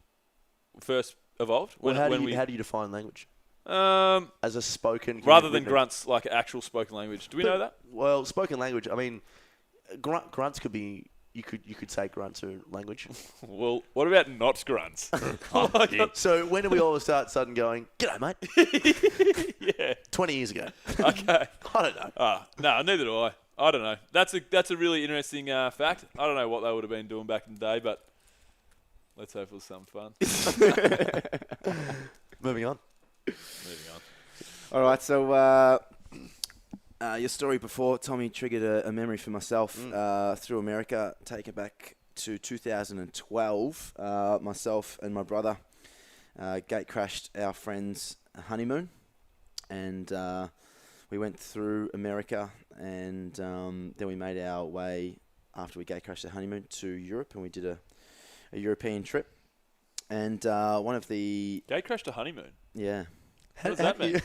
first evolved? How do you define language? As a spoken... Rather than grunts, like actual spoken language. Do we know that? Well, spoken language, I mean, grunts could be... You could say grunts are language. Well, what about not grunts? So when did we all sudden going, g'day, mate? Yeah. 20 years ago. Okay. I don't know. No, neither do I. I don't know. That's a really interesting fact. I don't know what they would have been doing back in the day, but let's hope it was some fun. Moving on. All right, so your story before, Tommy, triggered a memory for myself through America. Take it back to 2012. Myself and my brother gate crashed our friend's honeymoon, and we went through America, and then we made our way, after we gate crashed the honeymoon, to Europe, and we did a European trip. And one of the... Gate crashed a honeymoon. Yeah. What does that mean?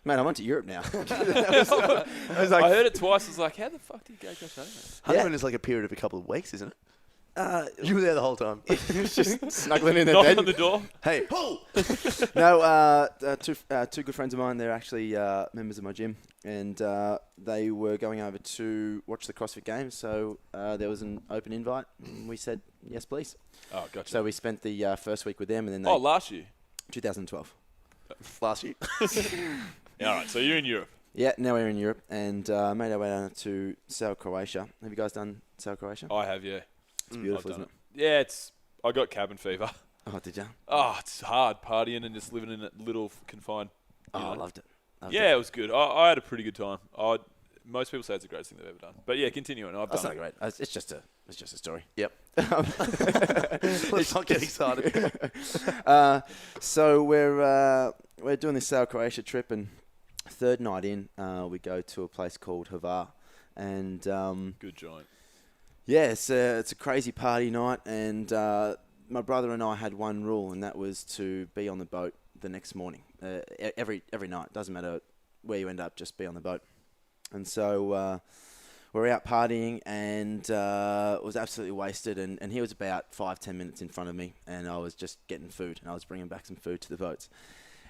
Man, I went to Europe now. I heard it twice. I was like, how the fuck do you gate crash honeymoon? Honeymoon is like a period of a couple of weeks, isn't it? You were there the whole time. Just snuggling in their Knock bed. on the door. Hey, pull! No, two good friends of mine, they're actually members of my gym, and they were going over to watch the CrossFit Games, so there was an open invite, and we said, yes, please. Oh, gotcha. So we spent the first week with them, and then last year? 2012. Last year. Yeah, all right, so you're in Europe. Yeah, now we're in Europe, and made our way down to South Croatia. Have you guys done South Croatia? I have, yeah. It's beautiful, I've isn't done it? Yeah, I got cabin fever. Oh, did you? Oh, it's hard partying and just living in a little confined. I loved it. It was good. I had a pretty good time. Most people say it's the greatest thing they've ever done. But yeah, continue on. That's not great. It's just a story. Yep. Let's not get excited. So we're doing this South Croatia trip, and third night in, we go to a place called Hvar, and good joint. yeah, it's a crazy party night, and my brother and I had one rule, and that was to be on the boat the next morning. Every night, doesn't matter where you end up, just be on the boat. And so we're out partying, and was absolutely wasted, and he was about 5-10 minutes in front of me, and I was just getting food, and I was bringing back some food to the boats.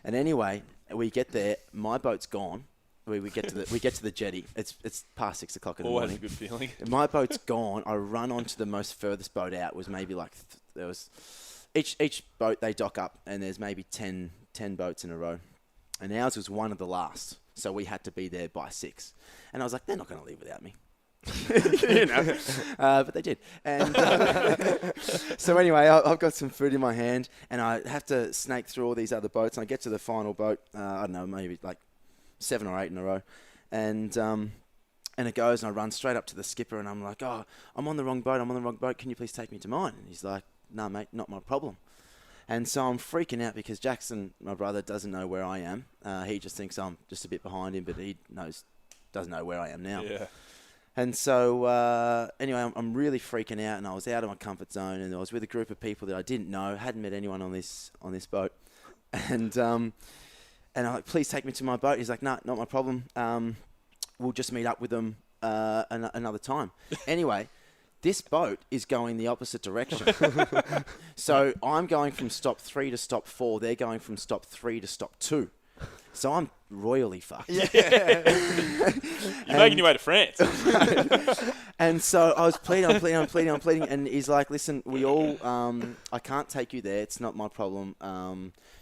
And anyway, we get there, my boat's gone. We get to the jetty. It's past 6 o'clock in the morning. Always a good feeling. My boat's gone. I run onto the most furthest boat out. Was maybe like there was each boat they dock up, and there's maybe 10 boats in a row, and ours was one of the last. So we had to be there by 6, and I was like, they're not going to leave without me. But they did. And so anyway, I've got some food in my hand, and I have to snake through all these other boats, and I get to the final boat. I don't know, maybe like 7 or 8 in a row, and it goes, and I run straight up to the skipper, and I'm like, oh, I'm on the wrong boat. Can you please take me to mine? And he's like, no, mate, not my problem. And so I'm freaking out because Jackson, my brother, doesn't know where I am. He just thinks I'm just a bit behind him, but he doesn't know where I am now. Yeah. And so anyway, I'm really freaking out, and I was out of my comfort zone, and I was with a group of people that I didn't know, hadn't met anyone on this boat, and I'm like, please take me to my boat. He's like, no, not my problem. We'll just meet up with them another time. Anyway. This boat is going the opposite direction. So I'm going from stop 3 to stop 4. They're going from stop 3 to stop 2. So I'm royally fucked. Yeah. You're making your way to France. And so I was pleading. And he's like, listen, I can't take you there. It's not my problem.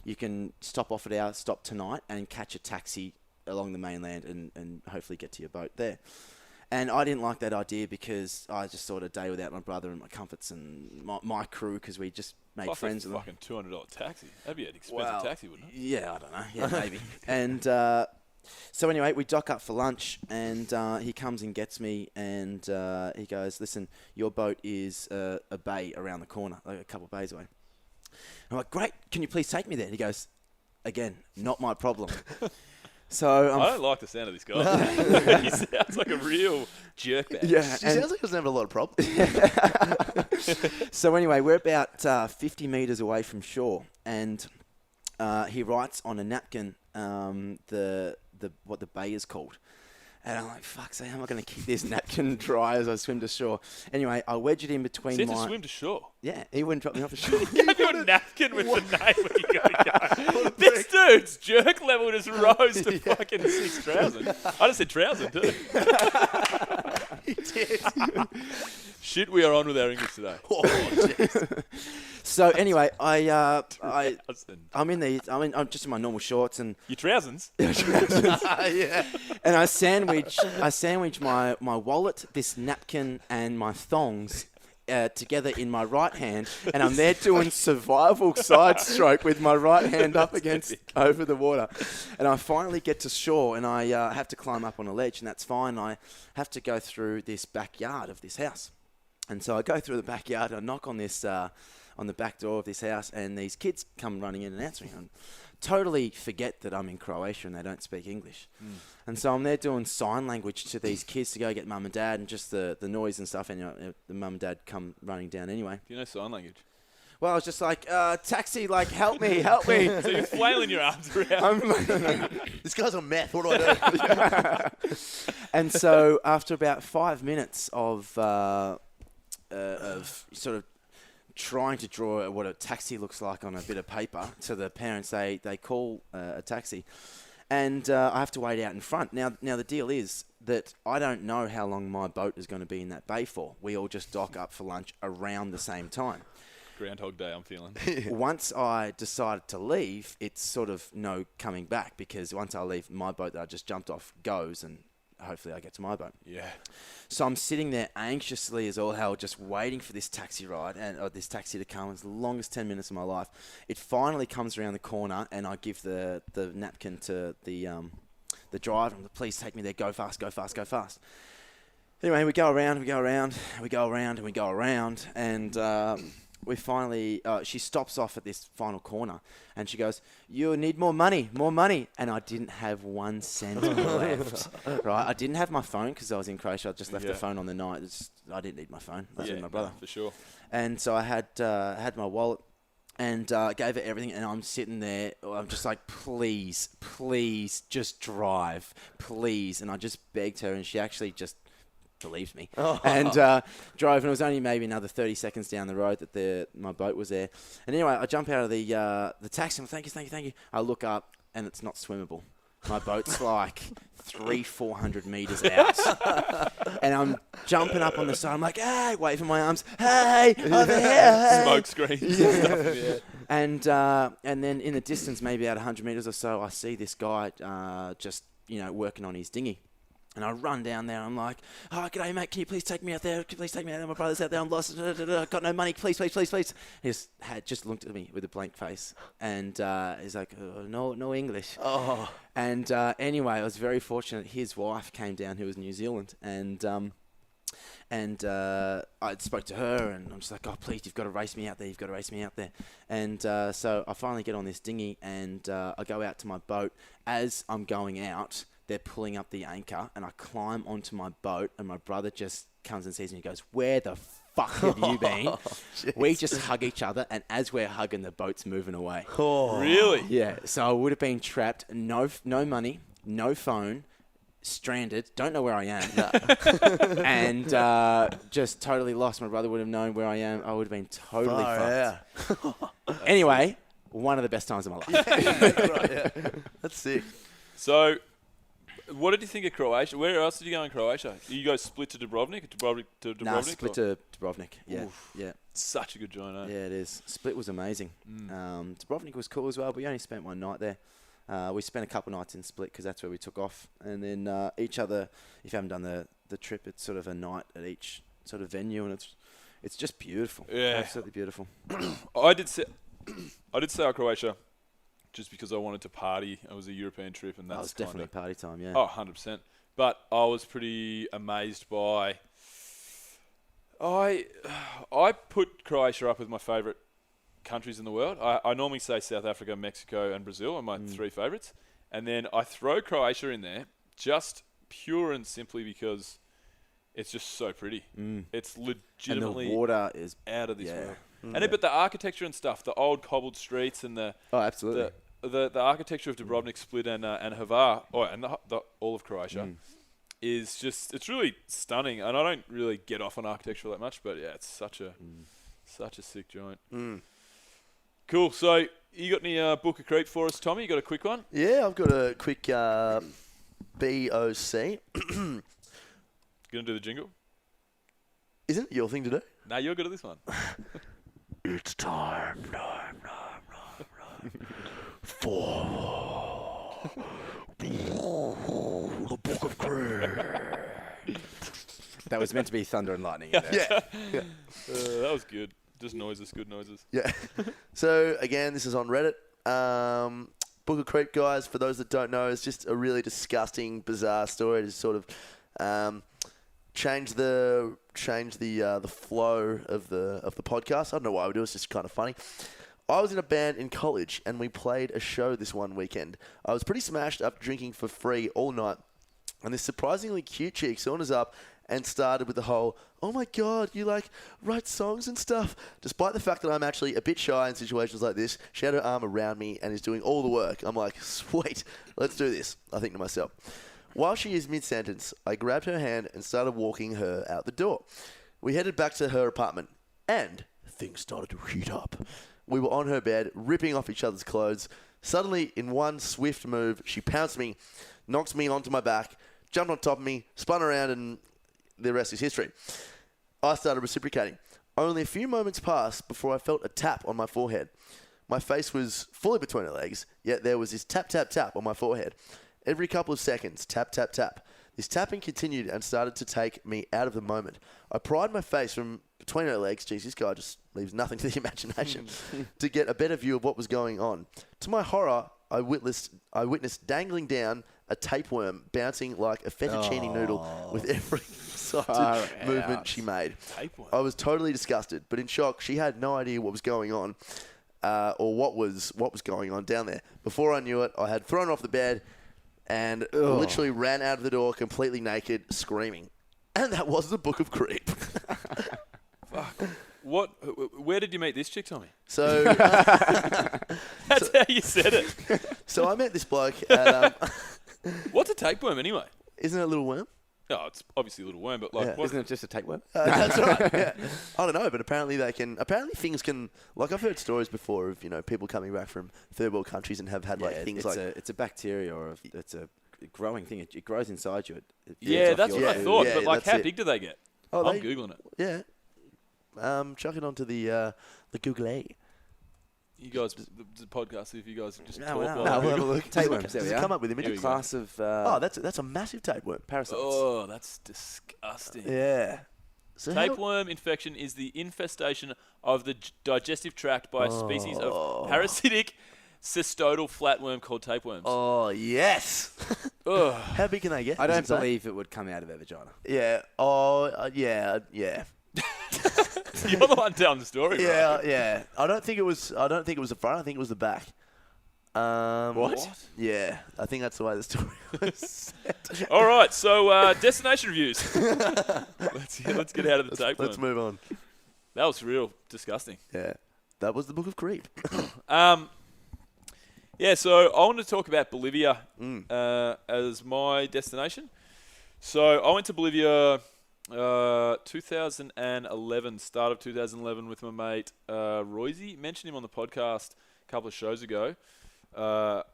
You can stop off at our stop tonight and catch a taxi along the mainland and hopefully get to your boat there. And I didn't like that idea because I just thought a day without my brother and my comforts and my crew, because we just made friends with them. Fucking $200 taxi. That'd be an expensive taxi, wouldn't it? Yeah, I don't know. Yeah, maybe. And so anyway, we dock up for lunch, and he comes and gets me, and he goes, listen, your boat is a bay around the corner, like a couple of bays away. I'm like, great, can you please take me there? And he goes, again, not my problem. So I don't like the sound of this guy. He sounds like a real jerkbag. Yeah, he sounds like he doesn't have a lot of problems. So anyway, we're about 50 metres away from shore, and he writes on a napkin what the bay is called. And I'm like, fuck, so how am I going to keep this napkin dry as I swim to shore? Anyway, I wedge it in between So you have to swim to shore? Yeah, he wouldn't drop me off the shore. You gave you a napkin with the name when you go. This dude's jerk level just rose to fucking 6 trousers. I just said trouser too. He did. Shit, we are on with our English today. Oh, jeez. So anyway, I'm just in my normal shorts and Your trousers? Yeah. and I sandwich my wallet, this napkin, and my thongs together in my right hand, and I'm there doing survival side stroke with my right hand up against over the water. And I finally get to shore, and I have to climb up on a ledge, and that's fine. I have to go through this backyard of this house. And so I go through the backyard, and I knock on this on the back door of this house, and these kids come running in and answering. And totally forget that I'm in Croatia and they don't speak English. And so I'm there doing sign language to these kids to go get mum and dad, and just the noise and stuff. And the mum and dad come running down anyway. Do you know sign language? Well, I was just like, taxi, like, help me, help me. So you're flailing your arms around. This guy's on meth. What do I do? And so after about 5 minutes of sort of trying to draw what a taxi looks like on a bit of paper to the parents, they call a taxi. And I have to wait out in front. Now the deal is that I don't know how long my boat is going to be in that bay for. We all just dock up for lunch around the same time. Groundhog Day, I'm feeling. Once I decided to leave, it's sort of no coming back, because once I leave, my boat that I just jumped off goes, and hopefully I get to my boat. Yeah. So I'm sitting there anxiously as all hell, just waiting for this taxi ride or this taxi to come. It's the longest 10 minutes of my life. It finally comes around the corner, and I give the napkin to the driver. I'm like, please take me there. Go fast, go fast, go fast. Anyway, we go around, and we finally, she stops off at this final corner, and she goes, "You need more money. And I didn't have 1 cent left. Right? I didn't have my phone because I was in Croatia. I just left the phone on the night. I didn't need my phone. I was with my brother. For sure. And so I had my wallet, and gave her everything, and I'm sitting there. I'm just like, please, just drive, please. And I just begged her, and she actually just believed me, and drove. And it was only maybe another 30 seconds down the road that my boat was there. And anyway, I jump out of the taxi. And thank you. I look up, and it's not swimmable. My boat's like 300-400 meters out, and I'm jumping up on the side. I'm like, hey, waving my arms, hey, over here, hey. Smoke screens and stuff in the air. And then in the distance, maybe about 100 meters or so, I see this guy just working on his dinghy. And I run down there. I'm like, "Oh, g'day, mate. Can you please take me out there? My brother's out there. I'm lost. I've got no money. Please. He just looked at me with a blank face. And he's like, no English. Oh. And anyway, I was very fortunate. His wife came down, who was New Zealand. And I spoke to her, and I'm just like, "Oh, please, you've got to race me out there. And so I finally get on this dinghy, and I go out to my boat. As I'm going out, they're pulling up the anchor, and I climb onto my boat, and my brother just comes and sees me and goes, "Where the fuck have you been?" We just hug each other, and as we're hugging, the boat's moving away. Oh. Really? Yeah, so I would have been trapped, no money, no phone, stranded, don't know where I am, and just totally lost. My brother would have known where I am. I would have been totally fucked. Yeah. Anyway, one of the best times of my life. Yeah. That's sick. So, what did you think of Croatia? Where else did you go in Croatia? You go split to Dubrovnik? Dubrovnik? Nah, split to Dubrovnik. Yeah, Oof. yeah. Such a good joint, eh? Yeah, it is. Split was amazing. Dubrovnik was cool as well. We only spent one night there. We spent a couple nights in Split because that's where we took off. And then each other, if you haven't done the trip, it's sort of a night at each sort of venue, and it's just beautiful. Yeah. Absolutely beautiful. I did say Croatia just because I wanted to party. It was a European trip, and That that's was definitely party time, yeah. Oh, 100%. But I was pretty amazed by... I put Croatia up with my favourite countries in the world. I normally say South Africa, Mexico, and Brazil are my three favourites. And then I throw Croatia in there just pure and simply because it's just so pretty. It's legitimately... And the water is... out of this world. Mm. But the architecture and stuff, the old cobbled streets and the... Oh, absolutely. The architecture of Dubrovnik, Split, and Hvar, and all of Croatia, is just, it's really stunning. And I don't really get off on architecture that much, but yeah, it's such a sick joint. Cool. So you got any book a creep for us, Tommy? You got a quick one? Yeah, I've got a quick BOC. Gonna do the jingle? Isn't it your thing to do? Nah, you're good at this one. It's time for the Book of Creep. That was meant to be thunder and lightning. Yeah. That was good. Just noises, good noises. Yeah. So, again, this is on Reddit. Book of Creep, guys, for those that don't know, is just a really disgusting, bizarre story to sort of change the flow of the podcast. I don't know why we do it. It's just kind of funny. I was in a band in college, and we played a show this one weekend. I was pretty smashed up drinking for free all night, and this surprisingly cute chick saunters up and started with the whole, oh my God, you like write songs and stuff. Despite the fact that I'm actually a bit shy in situations like this, she had her arm around me and is doing all the work. I'm like, sweet, let's do this, I think to myself. While she is mid-sentence, I grabbed her hand and started walking her out the door. We headed back to her apartment, and things started to heat up. We were on her bed, ripping off each other's clothes. Suddenly, in one swift move, she pounced me, knocked me onto my back, jumped on top of me, spun around, and the rest is history. I started reciprocating. Only a few moments passed before I felt a tap on my forehead. My face was fully between her legs, yet there was this tap, tap, tap on my forehead. Every couple of seconds, tap, tap, tap. This tapping continued and started to take me out of the moment. I pried my face from between her legs. Geez, this guy just leaves nothing to the imagination. To get a better view of what was going on. To my horror, I witnessed dangling down a tapeworm bouncing like a fettuccine noodle with every excited movement she made. Tapeworm. I was totally disgusted, but in shock. She had no idea what was going on or what was going on down there. Before I knew it, I had thrown her off the bed and literally ran out of the door completely naked, screaming. And that was the Book of Creep. Fuck. What? Where did you meet this chick, Tommy? So That's how you said it. So I met this bloke at... What's a tapeworm anyway? Isn't it a little worm? Oh, it's obviously a little worm, but like, Yeah. what? Isn't it just a tapeworm? That's right. Yeah. I don't know, but apparently things can. Like I've heard stories before of people coming back from third world countries and have had things like it's a bacteria or it's a growing thing. It grows inside you. It feeds Yeah, off that's your what I food. thought. Yeah, But like, that's how it. big do they get? Oh, I'm googling it. yeah. Chuck it onto the Google. You guys, the podcast. If you guys just No, talk no, while no, I we'll have a Google. look. Tapeworms, there Does we it are. come up with Here we images? go. Class of Oh, that's a massive tapeworm. parasites. Oh, that's disgusting. Yeah. So how- Tapeworm infection is the infestation of the digestive tract by a species of parasitic cystoidal flatworm called tapeworms. Oh yes. Ugh. How big can they get? I Does don't it say? believe it would come out of their vagina. Yeah. Oh yeah. Yeah. You're the one telling the story, bro. Yeah. Yeah. I don't think it was the front. I think it was the back. What? Yeah. I think that's the way the story was. All right, so destination reviews. let's get out of the tapeworm. Let's move on. That was real disgusting. Yeah. That was the Book of Creep. Yeah, so I wanted to talk about Bolivia as my destination. So I went to Bolivia 2011, start of 2011 with my mate Roisy. Mentioned him on the podcast a couple of shows ago. And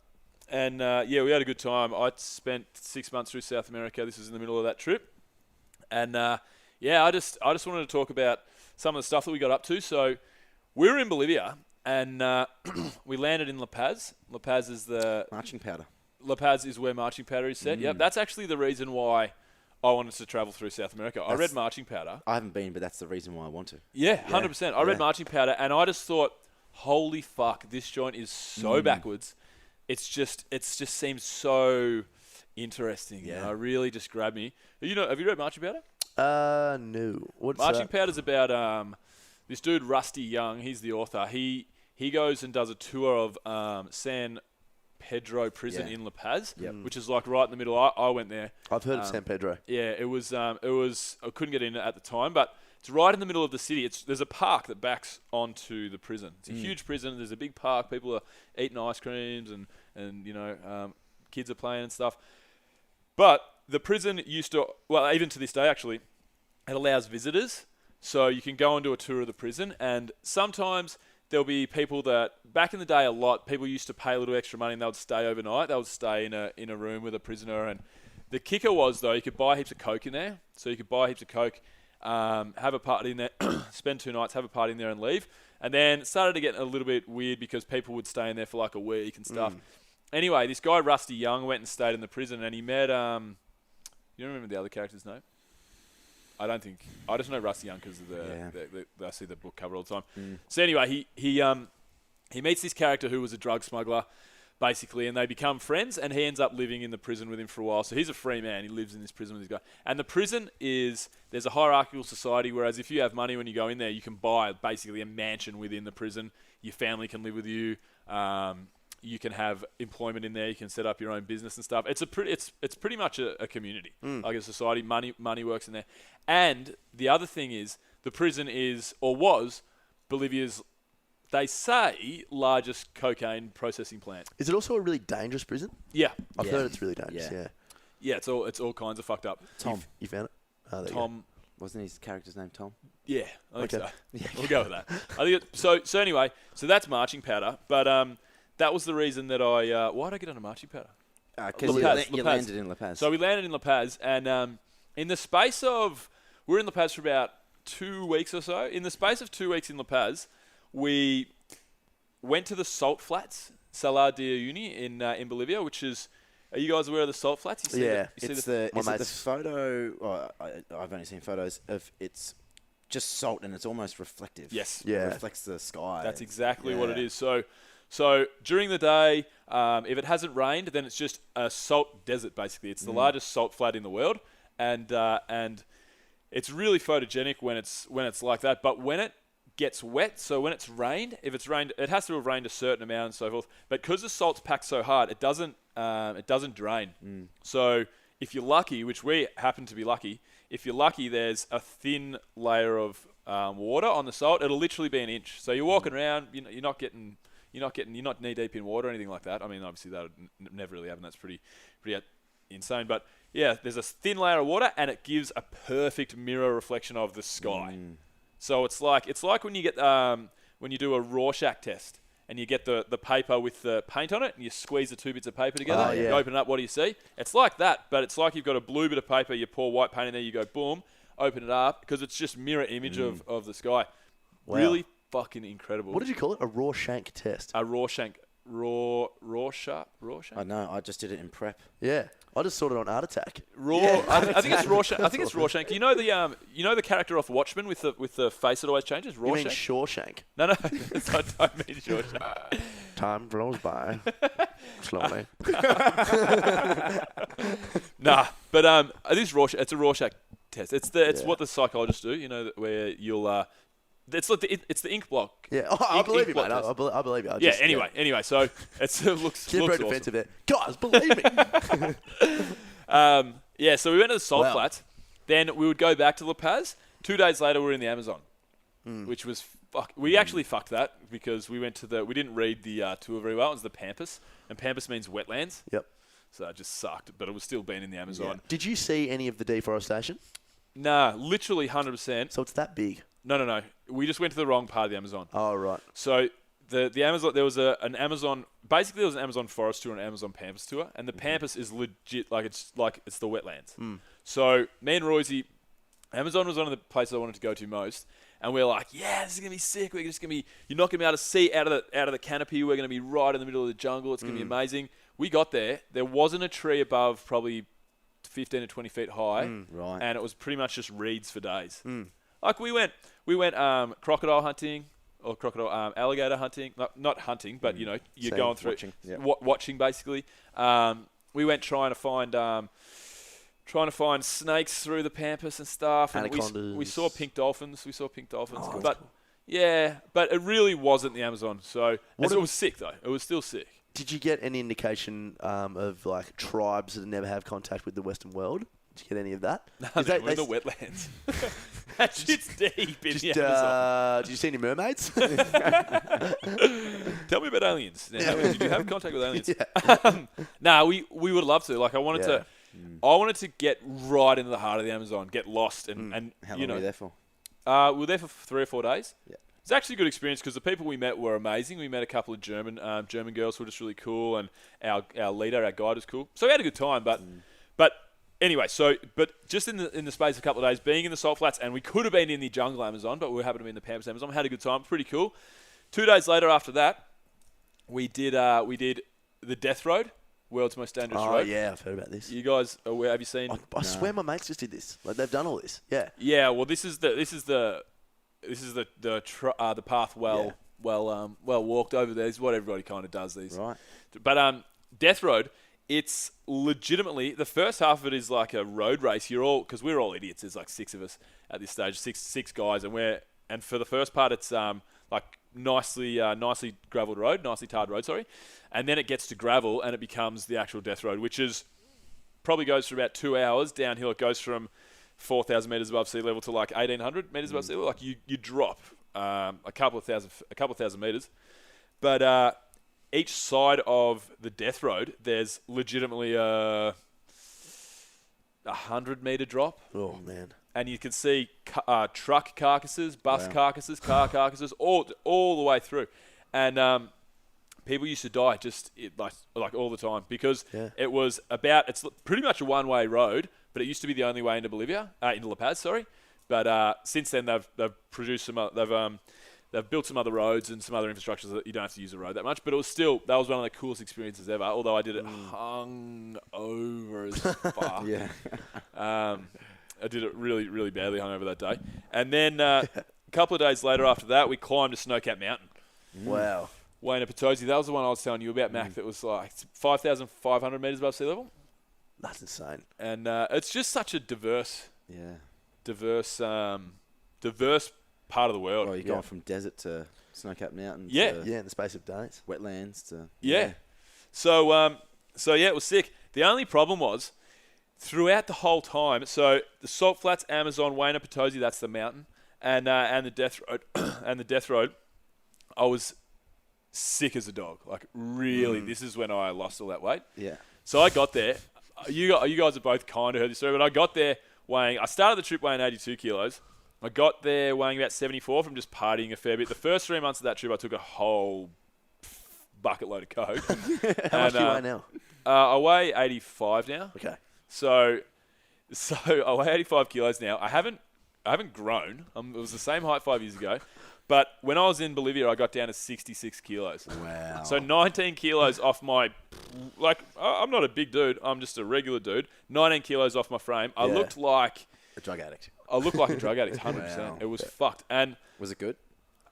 we had a good time. I spent 6 months through South America. This was in the middle of that trip. And I just wanted to talk about some of the stuff that we got up to. So we were in Bolivia and we landed in La Paz. La Paz is Marching powder. La Paz is where marching powder is set. Yep, that's actually the reason why I wanted to travel through South America. I read marching powder. I haven't been, but that's the reason why I want to. Yeah, 100%. I read marching powder and I just thought, holy fuck, this joint is so backwards. It just seems so interesting. Yeah. It really just grabbed me. Have you read marching powder? No. What's Marching powder's about this dude Rusty Young. He's the author. He goes and does a tour of San Pedro prison in La Paz, which is like right in the middle. I went there. I've heard of San Pedro. Yeah, it was. I couldn't get in at the time, but it's right in the middle of the city. There's a park that backs onto the prison. It's a huge prison. There's a big park. People are eating ice creams and kids are playing and stuff. But the prison used to, well, even to this day actually, it allows visitors. So you can go and do a tour of the prison, and sometimes there'll be people that, back in the day a lot, people used to pay a little extra money and they would stay overnight. They would stay in a room with a prisoner. And the kicker was, though, you could buy heaps of Coke in there. So you could buy heaps of Coke, have a party in there, spend 2 nights, have a party in there and leave. And then it started to get a little bit weird because people would stay in there for like a week and stuff. Anyway, this guy, Rusty Young, went and stayed in the prison, and he met, you remember the other character's name? I don't think. I just know Rusty Young because I see the book cover all the time. So anyway, he meets this character who was a drug smuggler, basically, and they become friends, and he ends up living in the prison with him for a while. So he's a free man. He lives in this prison with this guy. And the prison there's a hierarchical society, whereas if you have money when you go in there, you can buy basically a mansion within the prison. Your family can live with you. you can have employment in there. You can set up your own business and stuff. It's pretty much a community, like a society. Money works in there. And the other thing is, the prison is or was Bolivia's, they say, largest cocaine processing plant. Is it also a really dangerous prison? Yeah, I've heard it's really dangerous. Yeah. yeah. It's all kinds of fucked up. Tom. You found it? Oh, there you Tom. Wasn't his character's name Tom? Yeah, I think Okay. so. Yeah, we'll go with that. I think so anyway, so that's marching powder. But that was the reason that I. Why did I get on a marching powder? Because La Paz. you landed in La Paz. So we landed in La Paz, and in the space of, we're in La Paz for about 2 weeks or so. In the space of 2 weeks in La Paz, we went to the salt flats, Salar de Uyuni in Bolivia, which is. Are you guys aware of the salt flats? You see Yeah. the, you It's see the my is it the mates- photo? Oh, I've only seen photos of it's just salt and it's almost reflective. Yes. It Yeah. reflects the sky. That's exactly what it Yeah. is. So during the day, if it hasn't rained, then it's just a salt desert. Basically, it's the largest salt flat in the world, and it's really photogenic when it's like that. But when it gets wet, so when it's rained, if it's rained, it has to have rained a certain amount and so forth. But because the salt's packed so hard, it doesn't drain. So if you're lucky, which we happen to be lucky, if you're lucky, there's a thin layer of water on the salt. It'll literally be an inch. So you're walking around, you're not knee deep in water or anything like that. I mean, obviously that would never really happen. That's pretty insane. But yeah, there's a thin layer of water, and it gives a perfect mirror reflection of the sky. So it's like when you get when you do a Rorschach test. And you get the paper with the paint on it, and you squeeze the two bits of paper together. Oh, yeah. You open it up, what do you see? It's like that, but it's like you've got a blue bit of paper, you pour white paint in there, you go boom, open it up, because it's just mirror image of the sky. Wow. Really fucking incredible. What did you call it? A Rorschach test. A Rorschach. Rorschach? I know. I just did it in prep. Yeah. I just saw it on Art Attack. I think it's Rorschach. I think it's Rorschach. You know the character off Watchmen with the face that always changes? You mean Rorschach? Shawshank? No, I don't mean Rorschach. Time flows by slowly. Nah, but this Rorschach, it's a Rorschach test. It's Yeah. what the psychologists do. Where you'll it's like it's the ink block. Yeah. Oh, I Ink believe you, block mate. test. I believe you. Yeah. Anyway, so it looks Get very awesome. defensive there. Guys, believe me. Yeah, so we went to the salt Wow. flats. Then we would go back to La Paz. 2 days later, we were in the Amazon, which was we actually fucked that because we didn't read the tour very well. It was the Pampas, and Pampas means wetlands. Yep. So it just sucked, but it was still being in the Amazon. Did you see any of the deforestation? Nah, literally 100%. So it's that big. No. We just went to the wrong part of the Amazon. Oh, right. So the Amazon, there was an Amazon. Basically, there was an Amazon forest tour and an Amazon Pampas tour, and the Pampas is legit it's the wetlands. So me and Royce, Amazon was one of the places I wanted to go to most, and we're like, yeah, this is gonna be sick. We're just gonna be, you're not gonna be able to see out of the canopy. We're gonna be right in the middle of the jungle. It's gonna be amazing. We got there. There wasn't a tree above probably 15 to 20 feet high, Right. and it was pretty much just reeds for days. Like we went crocodile hunting or alligator hunting. Not hunting, but you're Same, going through watching, yep. watching basically. We went trying to find snakes through the Pampas and stuff. And we Anacondas. saw pink dolphins. Oh, but yeah, but it really wasn't the Amazon. So it was sick though. It was still sick. Did you get any indication of like tribes that never have contact with the Western world? Did you get any of that? No, they were in the wetlands. That shit's deep in the Amazon. Did you see any mermaids? Tell me about aliens. Now, did you have contact with aliens? Yeah. Nah, we would love to. Like I wanted to get right into the heart of the Amazon, get lost, and How long were you there for? we were there for 3 or 4 days. Yeah. It's actually a good experience because the people we met were amazing. We met a couple of German girls who were just really cool, and our leader, our guide, was cool. So we had a good time. But anyway, but just in the space of a couple of days, being in the salt flats, and we could have been in the jungle Amazon, but we happened to be in the Pampas Amazon. Had a good time, pretty cool. 2 days later, after that, we did the Death Road, world's most dangerous road. Oh yeah, I've heard about this. You guys, have you seen? I swear my mates just did this. Like they've done all this. Yeah. Yeah. Well, this is the path well walked over there. This is what everybody kind of does these. Right. But Death Road, it's legitimately, the first half of it is like a road race. Because we're all idiots. There's like 6 of us at this stage, six guys, and we're And for the first part, it's like nicely gravelled road, nicely tarred road, sorry. And then it gets to gravel and it becomes the actual death road, which is probably goes for about 2 hours downhill. It goes from 4,000 metres above sea level to like 1,800 metres above sea level. Like you drop a couple of thousand metres. But each side of the death road, there's legitimately a 100-metre drop. Oh, man. And you can see truck carcasses, bus carcasses, car carcasses, all the way through. And people used to die like all the time because it was it's pretty much a one-way road, but it used to be the only way into Bolivia, into La Paz, sorry. But since then they've produced they've built some other roads and some other infrastructures that you don't have to use the road that much. But it was still, that was one of the coolest experiences ever. Although I did it hung over as fuck. Yeah. I did it really, really badly hungover that day. And then a couple of days later after that, we climbed a snow-capped mountain. Wow. Way in Potosi. That was the one I was telling you about, Mac, that was like 5,500 metres above sea level. That's insane. And it's just such a diverse part of the world. Well, you're going from desert to snow-capped mountain Yeah. to Yeah, in the space of days. wetlands to... Yeah. So yeah, it was sick. The only problem was, throughout the whole time, so the Salt Flats, Amazon, Huayna Potosi, that's the mountain, and the death road, I was sick as a dog. Like really, this is when I lost all that weight. Yeah. So I got there. You guys have both kind of heard this story, but I got there I started the trip weighing 82 kilos. I got there weighing about 74 from just partying a fair bit. The first 3 months of that trip, I took a whole bucket load of coke. How much do you weigh now? I weigh 85 now. Okay. So I weigh 85 kilos now. I haven't grown. It was the same height 5 years ago. But when I was in Bolivia, I got down to 66 kilos. Wow. So 19 kilos off my... Like, I'm not a big dude. I'm just a regular dude. 19 kilos off my frame. I looked like... A drug addict. I looked like a drug addict, 100%. Wow. It was fucked. And... Was it good?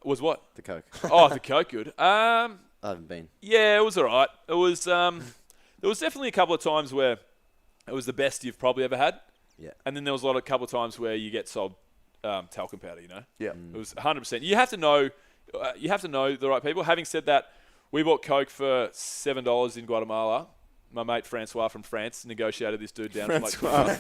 Was what? The coke. Oh, the coke good. I haven't been. Yeah, it was all right. It was... There was definitely a couple of times where it was the best you've probably ever had. Yeah. And then there was a couple of times where you get sold talcum powder, you know? Yeah. It was 100%. You have to know the right people. Having said that, we bought coke for $7 in Guatemala. My mate Francois from France negotiated this dude down Francois.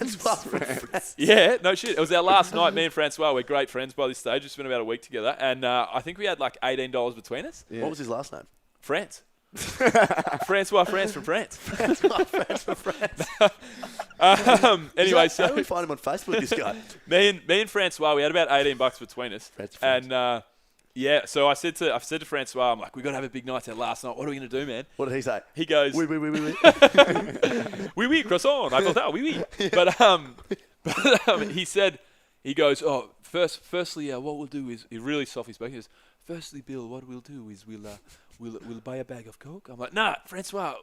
Yeah, no shit. It was our last night. Me and Francois, we're great friends by this stage. We spent about a week together. And I think we had like $18 between us. Yeah. What was his last name? France. Francois France from France. Francois France from France. Anyway, How do we find him on Facebook, this guy? me and Francois, we had about $18 between us. France. And yeah, so I said to Francois, I'm like, we got to have a big night out last night. What are we going to do, man? What did he say? He goes, Oui. oui, croissant. I thought, oui. But he said, he goes, oh, firstly, what we'll do is, he really softly spoke. He goes, firstly, Bill, what we'll do is we'll buy a bag of Coke. I'm like, nah, Francois,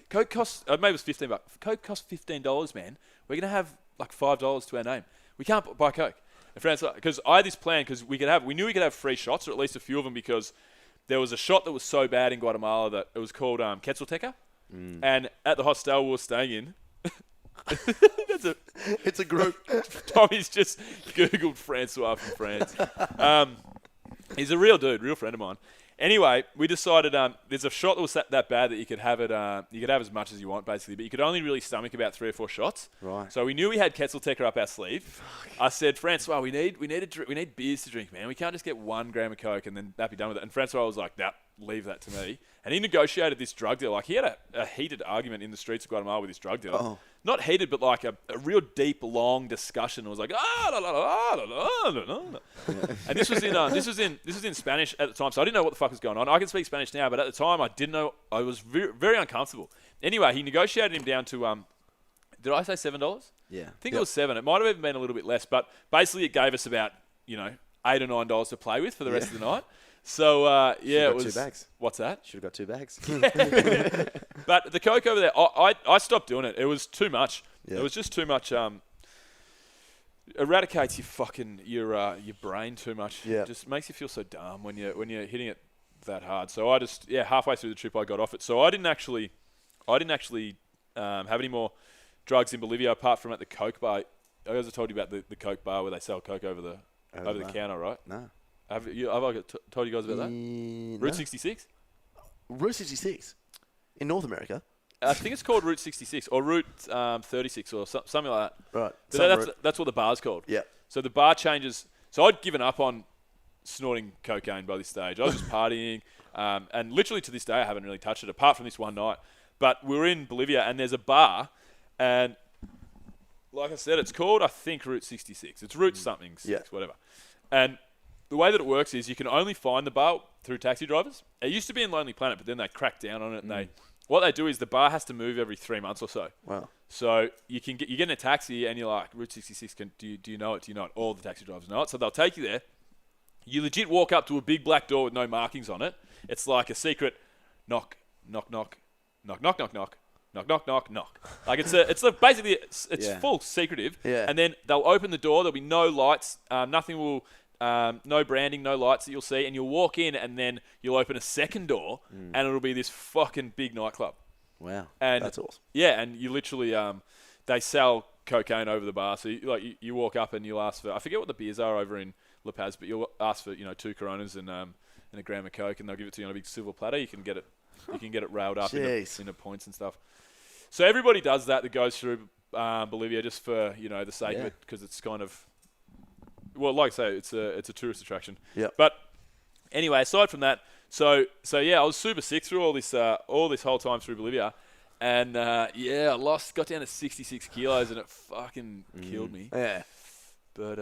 Coke costs, maybe it was $15. Coke costs $15, man. We're going to have like $5 to our name. We can't buy Coke. And Francois, because I had this plan, because we knew we could have free shots, or at least a few of them, because there was a shot that was so bad in Guatemala that it was called Quetzalteca. And at the hostel we were staying in, It's a group. Tommy's just Googled Francois from France. He's a real dude, real friend of mine. Anyway, we decided there's a shot that was that bad that you could have it. You could have as much as you want, basically, but you could only really stomach about 3 or 4 shots. Right. So we knew we had Quetzalteca up our sleeve. Fuck. I said, Francois, we need beers to drink, man. We can't just get 1 gram of Coke and then that be done with it. And Francois was like, nah, leave that to me. And he negotiated this drug deal. Like, he had a heated argument in the streets of Guatemala with this drug dealer. Oh. Not heated, but like a real deep, long discussion. It was like, and this was in Spanish at the time, so I didn't know what the fuck was going on. I can speak Spanish now, but at the time I didn't know. I was very, very uncomfortable. Anyway, he negotiated him down to did I say $7? Yeah. I think it was 7. It might have even been a little bit less, but basically it gave us about $8 or $9 to play with for the rest of the night. So yeah, it was 2 bags. What's that? Should have got 2 bags. But the Coke over there, I stopped doing it. It was too much. Yeah. It was just too much. Eradicates your brain too much. Yeah. It just makes you feel so dumb when you're hitting it that hard. So I just halfway through the trip I got off it. So I didn't actually have any more drugs in Bolivia apart from at the Coke bar. I guess I told you about the Coke bar where they sell Coke over the counter, right? No. Have I told you guys about that? Route 66? Route 66 in North America. I think it's called Route 66 or Route 36 or something like that. Right. That's what the bar's called. Yeah. So the bar changes. So I'd given up on snorting cocaine by this stage. I was just partying. And literally to this day, I haven't really touched it apart from this one night. But we were in Bolivia and there's a bar. And like I said, it's called, I think, Route 66. It's Route something, 6, whatever. And the way that it works is you can only find the bar through taxi drivers. It used to be in Lonely Planet, but then they cracked down on it. And what they do is the bar has to move every 3 months or so. Wow. So you get in a taxi and you're like, Route 66, do you know it? Do you know it? All the taxi drivers know it. So they'll take you there. You legit walk up to a big black door with no markings on it. It's like a secret knock, knock, knock, knock, knock, knock, knock. Knock, knock, knock, knock. Like basically full secretive. Yeah. And then they'll open the door. There'll be no lights. Nothing will, no branding, no lights that you'll see. And you'll walk in and then you'll open a second door and it'll be this fucking big nightclub. Wow. And that's awesome. Yeah. And you literally, they sell cocaine over the bar. So you walk up and you'll ask for, I forget what the beers are over in La Paz, but you'll ask for, 2 Coronas and a gram of Coke and they'll give it to you on a big silver platter. You can get it railed up into points and stuff. So everybody does that goes through Bolivia just for, the sake of it, because it's kind of, well, like I say, it's a tourist attraction. Yeah. But anyway, aside from that, so yeah, I was super sick through all this whole time through Bolivia, and got down to 66 kilos, and it fucking killed me. Yeah. But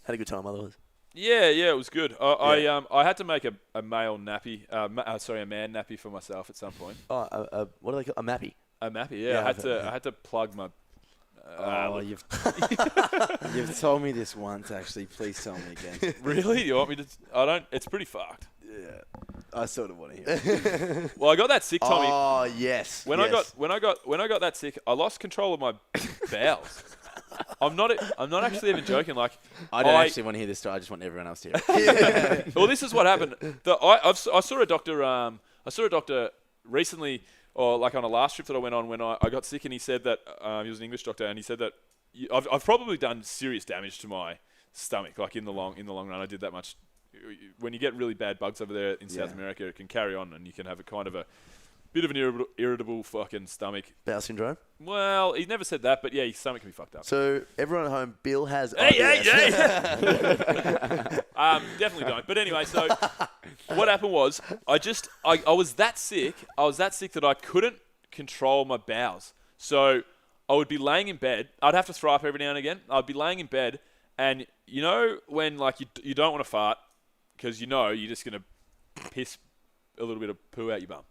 had a good time otherwise. Yeah, it was good. I had to make a male nappy, a man nappy for myself at some point. Oh, what do they call a mappy? A mappy, yeah. I had to plug my. You've told me this once, actually. Please tell me again. Really? You want me to? I don't. It's pretty fucked. Yeah, I sort of want to hear it. Well, I got that sick, Tommy. Oh yes. When I got that sick, I lost control of my bowels. I'm not actually even joking. Like, I don't actually want to hear this story. I just want everyone else to hear it. Well, this is what happened. I saw a doctor. I saw a doctor recently, or like on a last trip that I went on when I got sick, and he said that he was an English doctor, and he said that I've probably done serious damage to my stomach. Like in the long run, I did that much. When you get really bad bugs over there in South America, it can carry on, and you can have a kind of a bit of an irritable fucking stomach. Bowel syndrome? Well, he never said that, but yeah, your stomach can be fucked up. So everyone at home, Bill has Hey! Definitely don't. But anyway, so what happened was I was that sick. I was that sick that I couldn't control my bowels. So I would be laying in bed. I'd have to throw up every now and again. I'd be laying in bed, and when like you don't want to fart because you're just gonna piss a little bit of poo out your bum,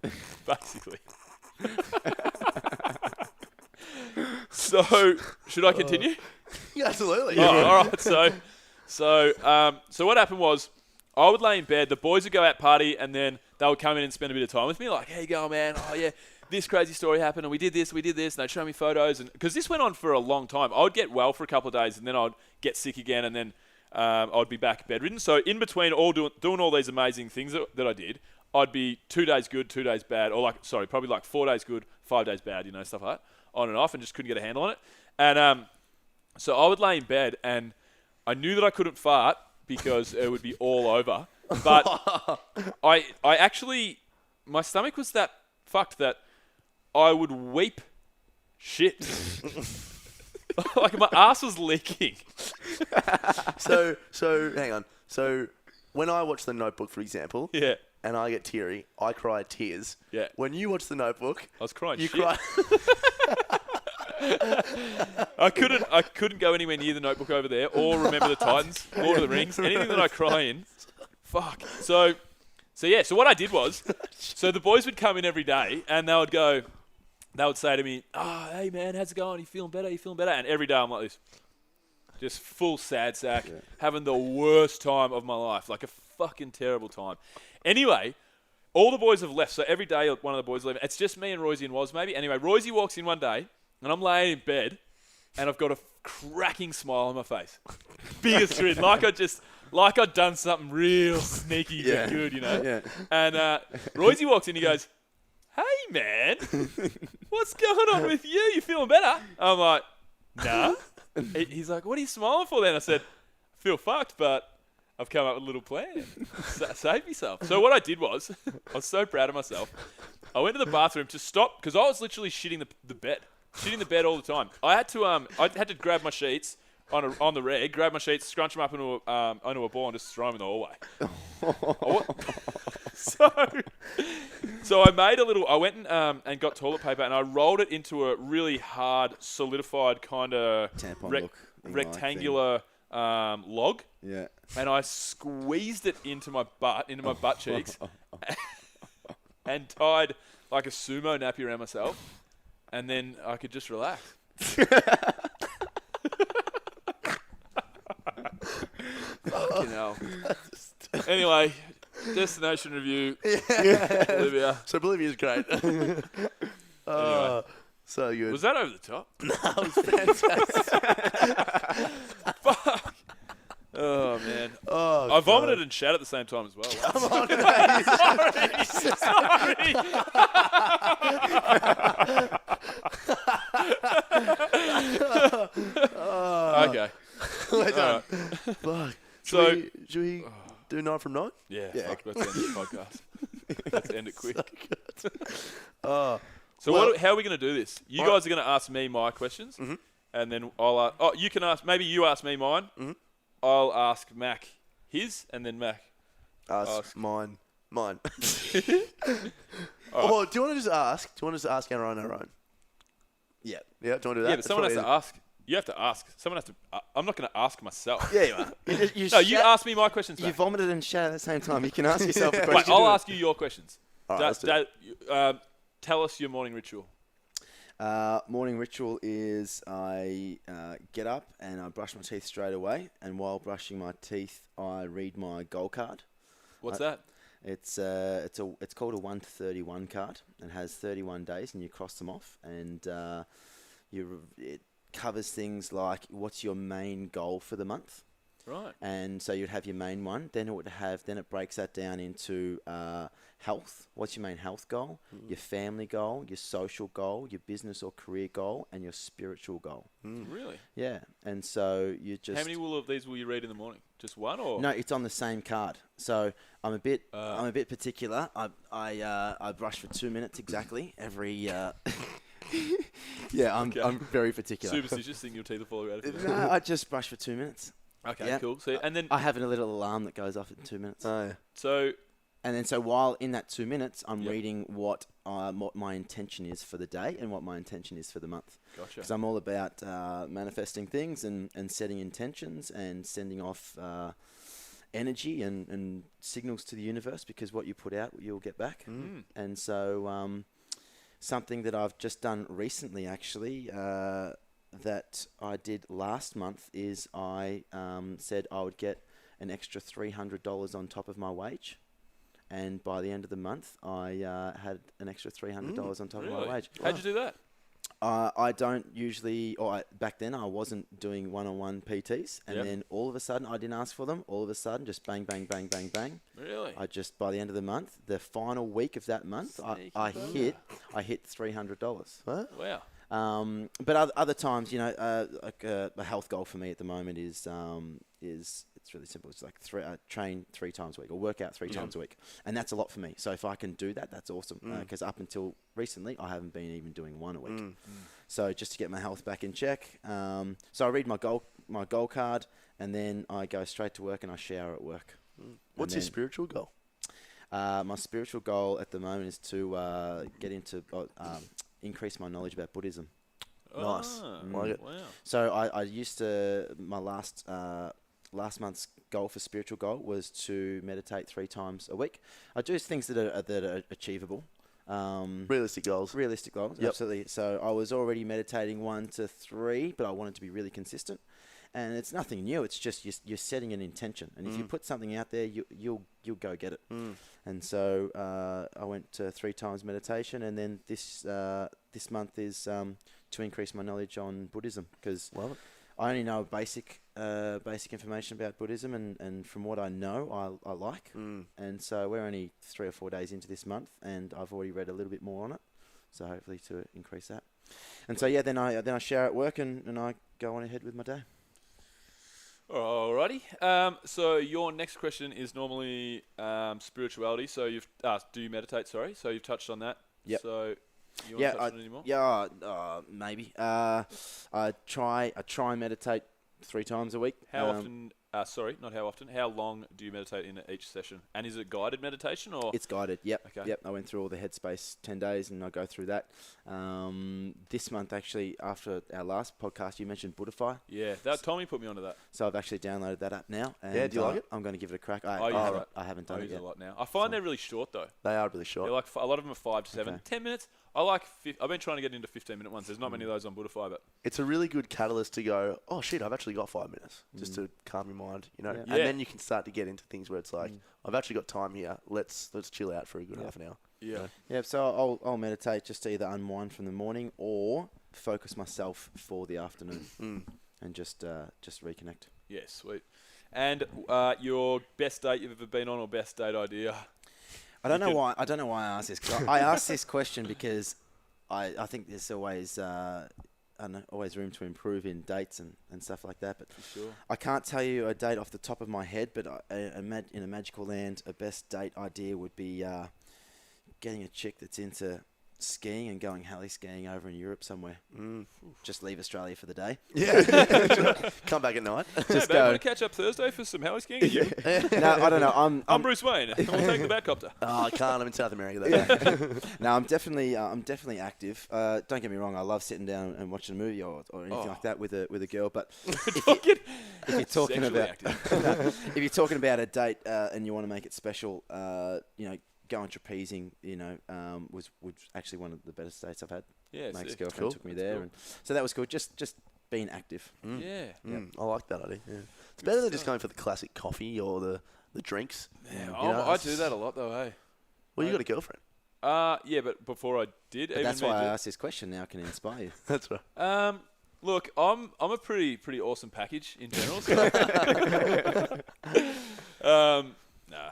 basically. So, should I continue? Yeah, absolutely. Oh, all right. So what happened was, I would lay in bed. The boys would go out party, and then they would come in and spend a bit of time with me. Like, "Hey, go, man. Oh yeah, this crazy story happened, and we did this. And they'd show me photos, and because this went on for a long time, I would get well for a couple of days, and then I'd get sick again, and then I'd be back bedridden. So in between doing all these amazing things that I did, I'd be 2 days good, 2 days bad, or probably like 4 days good, 5 days bad, stuff like that, on and off, and just couldn't get a handle on it. And so I would lay in bed, and I knew that I couldn't fart because it would be all over. But I actually, my stomach was that fucked that I would weep shit. Like my ass was leaking. So hang on. So when I watch The Notebook, for example, Yeah. and I get teary, I cry tears. Yeah. When you watch The Notebook, I was crying you shit. cry. I couldn't go anywhere near The Notebook over there, or Remember the Titans, Lord of the Rings, anything that I cry in. Fuck. So what I did was, so the boys would come in every day, and they would say to me, "Oh, hey man, how's it going? You feeling better? And every day I'm like this, just full sad sack, having the worst time of my life, like a fucking terrible time. Anyway, all the boys have left, so every day one of the boys leaving. It's just me and Royce and Woz maybe. Anyway, Royce walks in one day, and I'm laying in bed, and I've got a cracking smile on my face, biggest grin, like I'd done something real sneaky but good, Yeah. And Royce walks in, he goes, "Hey man, what's going on with you? You feeling better?" I'm like, "Nah." He's like, "What are you smiling for then?" I said, "I feel fucked, but I've come up with a little plan. Save yourself. So what I did was, I was so proud of myself. I went to the bathroom to stop because I was literally shitting the bed all the time. I had to grab my sheets on the reg, grab my sheets, scrunch them up into a ball, and just throw them in the hallway. So I made a little. I went and got toilet paper, and I rolled it into a really hard, solidified kind of rectangular log. Yeah. And I squeezed it into my butt cheeks, and tied like a sumo nappy around myself, and then I could just relax. Fucking hell. Anyway, destination review. Bolivia. So Bolivia's great. Anyway. So good. Was that over the top? No, it was fantastic. Fuck. Oh, man. Oh, I vomited and shat at the same time as well. Come on, Sorry. Okay. Well done. Fuck. Should So, we do 9 from 9? yeah, fuck, let's end this podcast. Let's end it quick. Oh, So how are we going to do this? You guys are going to ask me my questions, and then I'll... you can ask... Maybe you ask me mine. I'll ask Mac his, and then Mac... ask mine. All Or do you want to just ask? Do you want us to ask our own? Yeah. Yeah, do you want to do that? Yeah, but someone has to ask. You have to ask. Someone has to... I'm not going to ask myself. Yeah, you are. No, you ask me my questions, You Mac. vomited and shat at the same time. You can ask yourself a Wait, question. I'll ask you your questions. All right, let's do it. Tell us your morning ritual. Morning ritual is I get up and I brush my teeth straight away. And while brushing my teeth, I read my goal card. What's that? It's called a 1 to 31 card. It has 31 days, and you cross them off. And it covers things like what's your main goal for the month. Right. And so you'd have your main one. Then it breaks that down into health. What's your main health goal? Your family goal, your social goal, your business or career goal, and your spiritual goal. Really? Yeah. And so you just... How many of these will you read in the morning? Just one, or No, it's on the same card. So I'm a bit particular. I brush for 2 minutes exactly every. Yeah, I'm very particular. superstitious thing your teeth will fall out of you. No, I just brush for 2 minutes. Okay, Yeah. cool. So and then I have a little alarm that goes off in 2 minutes. Oh, yeah. so So while in that 2 minutes, I'm reading what my intention is for the day and what my intention is for the month. gotcha. Because I'm all about manifesting things and setting intentions and sending off energy and signals to the universe, because what you put out, you'll get back. And so something that I've just done recently, actually, that I did last month is I said I would get an extra $300 on top of my wage. And by the end of the month, I had an extra $300 on top of my wage. How'd you do that? I don't usually, back then I wasn't doing one-on-one PTs, and then all of a sudden I didn't ask for them. All of a sudden, just bang, bang, bang, bang, bang. Really? By the end of the month, the final week of that month, I hit $300. What? Wow. But other times, like a health goal for me at the moment is it's really simple. It's like train 3 times a week or work out 3 times a week, and that's a lot for me. So if I can do that, that's awesome. Because up until recently, I haven't been even doing 1 a week. So just to get my health back in check. So I read my goal card, and then I go straight to work and I shower at work. What's your spiritual goal? My spiritual goal at the moment is to get into increase my knowledge about Buddhism. Nice. Like it. Wow. So I used to, my last month's goal for spiritual goal was to meditate 3 times a week. I do things that are achievable. Realistic goals. Yep. Absolutely. So I was already meditating 1 to 3, but I wanted to be really consistent. And it's nothing new. It's just you're setting an intention, and if you put something out there, you'll go get it. And so I went to 3 times meditation, and then this month is to increase my knowledge on Buddhism, because I only know basic information about Buddhism, and from what I know, I like. And so we're only 3 or 4 days into this month, and I've already read a little bit more on it. So hopefully to increase that. And so then I shower at work, and I go on ahead with my day. Alrighty. So your next question is normally spirituality. So you've do you meditate? Sorry. So you've touched on that. Yep. So you want to touch on it anymore? Yeah, maybe. I try and meditate 3 times a week. How often? Sorry, not how often. How long do you meditate in each session? And is it guided meditation or? It's guided. Yep. Okay. Yep. I went through all the Headspace 10 days, and I go through that. This month, actually, after our last podcast, you mentioned Buddhify. Yeah, Tommy put me onto that. So I've actually downloaded that app now. And Yeah, do you like it? I'm going to give it a crack. I haven't done I it use yet. it a lot now. I find they're really short though. They are really short. They're like a lot of them are 5 to 7, Okay. 10 minutes. I like. I've been trying to get into 15-minute ones. There's not many of those on Buddhify, but It's a really good catalyst to go, oh shit, I've actually got 5 minutes just to calm your mind, you know. Yeah. And Yeah. then you can start to get into things where it's like, I've actually got time here. Let's chill out for a good half an hour. yeah. Yeah, so I'll meditate just to either unwind from the morning or focus myself for the afternoon and just reconnect. Yeah, sweet. And your best date you've ever been on, or best date idea? I don't know why I asked this. 'Cause I asked this question because I think there's always always room to improve in dates and stuff like that. But Sure. I can't tell you a date off the top of my head. But in a magical land, a best date idea would be getting a chick that's into skiing and going heli skiing over in Europe somewhere. Just leave Australia for the day. Yeah. Come back at night. Just go. Want to catch up Thursday for some heli skiing? Yeah. No, I don't know. I'm Bruce Wayne. We'll take the Batcopter. Oh, I can't. I'm in South America that day. No, I'm definitely active. Don't get me wrong. I love sitting down and watching a movie or anything like that with a girl. But if you're talking Sexually about active. if you're talking about a date and you want to make it special, going trapezing, was actually one of the best dates I've had. Yeah, My sick. ex-girlfriend Cool. took me That's there, cool. and so that was good. Just being active. Yeah. I like that idea. Yeah. It's better than just going for the classic coffee or the drinks. Yeah, You know, I do that a lot though, hey. Well, you got a girlfriend. Yeah, but before I did, But even that's me why I too. asked this question. Now can inspire you. That's right. Look, I'm a pretty awesome package in general. So nah.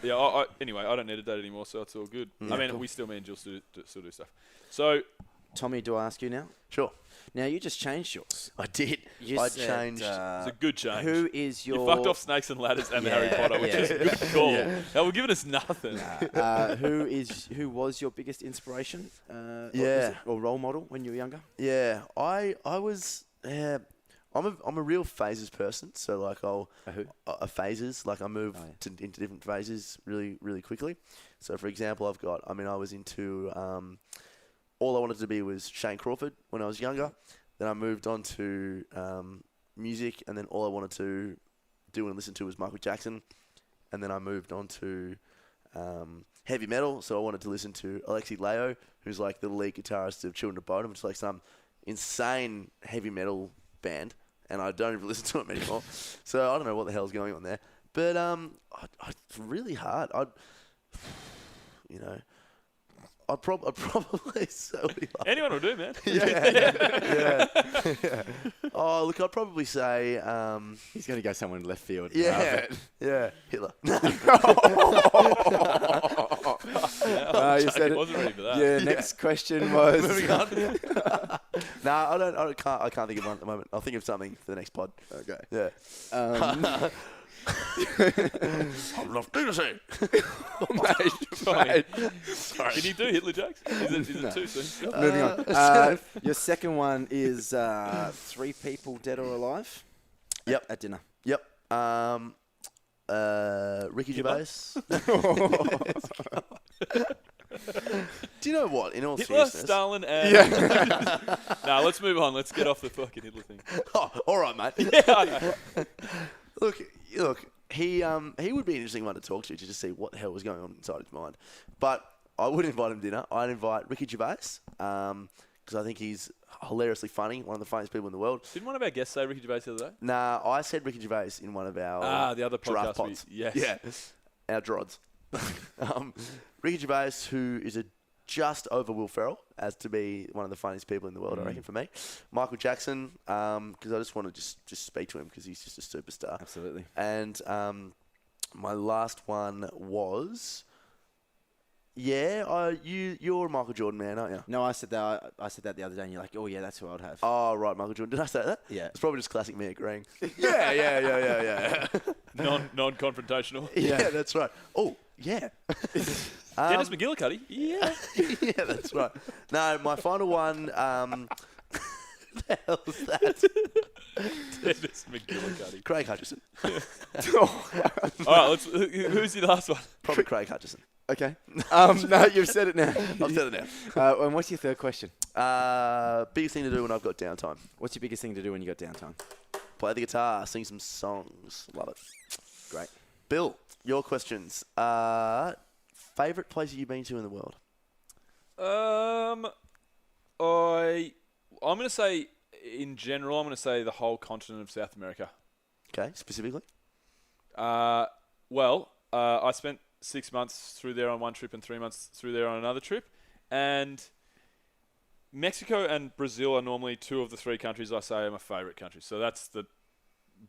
Yeah. Anyway, I don't need a date anymore, so it's all good. I mean, we still, me and Jill still do stuff. So Tommy, do I ask you now? Sure. Now you just changed yours. I did. You I said, changed. it's a good change. Who is your? You fucked off Snakes and Ladders and the Harry Yeah, Potter, which yeah. is a good call. Now we're giving us nothing. Who was your biggest inspiration? Yeah. Or role model when you were younger? Yeah, I was. Yeah, I'm a real phases person. So like phases. Like I move into different phases really quickly. So for example, I was into. All I wanted to be was Shane Crawford when I was younger. Then I moved on to music, and then all I wanted to do and listen to was Michael Jackson. And then I moved on to heavy metal, so I wanted to listen to Alexi Leo, who's like the lead guitarist of Children of Bodom, which is like some insane heavy metal band, and I don't even listen to them anymore. So I don't know what the hell's going on there. But it's really hard. I'd probably Anyone will do, man. Yeah. Oh, look, I'd probably say He's going to go somewhere in left field. yeah, Hitler. You said I it. wasn't ready for that. Yeah. Next question was. Moving on. No, I can't think of one at the moment. I'll think of something for the next pod. Okay. Yeah. I'd love to say. Mate. Sorry. Can you do Hitler jokes? Is it too soon? Moving on. Your second one is 3 people dead or alive. Yep. At dinner. Yep. Ricky Hitler? Gervais. Do you know what? In all Hitler, seriousness. Stalin, and... Nah, let's move on. Let's get off the fucking Hitler thing. Oh, all right, mate. Yeah, I know. Look, he would be an interesting one to talk to just see what the hell was going on inside his mind. But I would invite him to dinner. I'd invite Ricky Gervais because I think he's hilariously funny, one of the funniest people in the world. Didn't one of our guests say Ricky Gervais the other day? Nah, I said Ricky Gervais in one of our The other draft podcast. pods. Yes. Yeah, our drods. Ricky Gervais, who is just over Will Ferrell as to be one of the funniest people in the world, I reckon, for me. Michael Jackson, because I just want to just speak to him because he's just a superstar. Absolutely. And my last one was Yeah, you're a Michael Jordan man, aren't you? No, I said that. I said that the other day, and you're like, oh yeah, that's who I'd have. Oh, right, Michael Jordan. Did I say that? Yeah. It's probably just classic me agreeing. Yeah. Non-confrontational. Yeah, that's right. Oh, yeah. Dennis McGillicuddy. Yeah. Yeah, that's right. No, my final one. The hell's that? Dennis McGillicuddy. Craig Hutchison. All right, who's your last one? Probably Craig Hutchison. Okay. No, you've said it now. I've said it now. And what's your third question? Biggest thing to do when I've got downtime. What's your biggest thing to do when you got downtime? Play the guitar, sing some songs. Love it. Great. Bill, your questions. Favourite place you've been to in the world? I'm going to say, in general, I'm going to say the whole continent of South America. Okay, specifically? I spent 6 months through there on one trip and 3 months through there on another trip. And Mexico and Brazil are normally two of the three countries I say are my favourite countries. So that's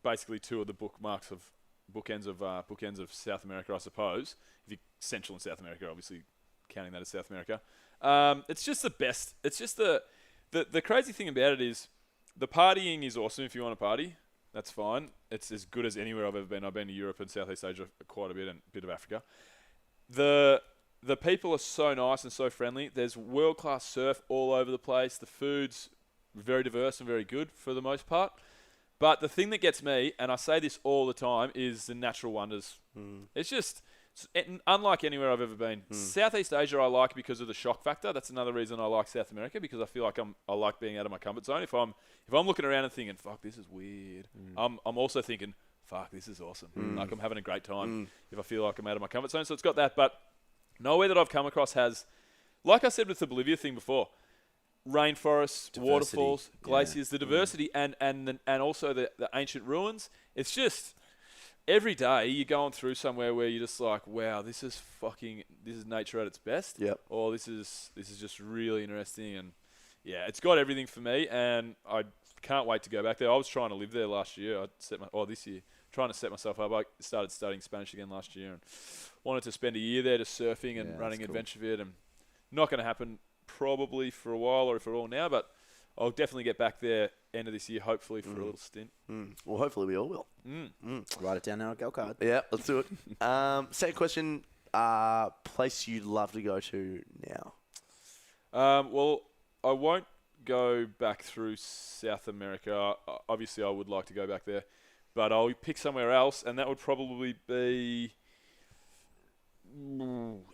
basically two of the bookends of South America, I suppose. If you're Central and South America, obviously counting that as South America. It's just the best. It's just the crazy thing about it is the partying is awesome if you want to party. That's fine. It's as good as anywhere I've ever been. I've been to Europe and Southeast Asia quite a bit and a bit of Africa. The people are so nice and so friendly. There's world-class surf all over the place. The food's very diverse and very good for the most part. But the thing that gets me, and I say this all the time, is the natural wonders. It's just unlike anywhere I've ever been. Southeast Asia I like because of the shock factor. That's another reason I like South America, because I feel like I like being out of my comfort zone. If I'm looking around and thinking, fuck, this is weird, I'm also thinking, fuck, this is awesome. Like, I'm having a great time if I feel like I'm out of my comfort zone. So it's got that, but nowhere that I've come across has, like I said with the Bolivia thing before, rainforests, waterfalls, glaciers, the diversity, and also the ancient ruins. It's just every day you're going through somewhere where you're just like, wow, this is nature at its best. Yep. Or this is just really interesting, and yeah, it's got everything for me, and I can't wait to go back there. I was trying to live there last year. This year, trying to set myself up. I started studying Spanish again last year, and wanted to spend a year there just surfing and running AdventureFit, and not going to happen probably for a while or for all now, but I'll definitely get back there end of this year, hopefully, for a little stint. Well, hopefully we all will. Write it down on a go card. Yeah, let's do it. Second question, place you'd love to go to now? Well, I won't go back through South America. Obviously, I would like to go back there, but I'll pick somewhere else, and that would probably be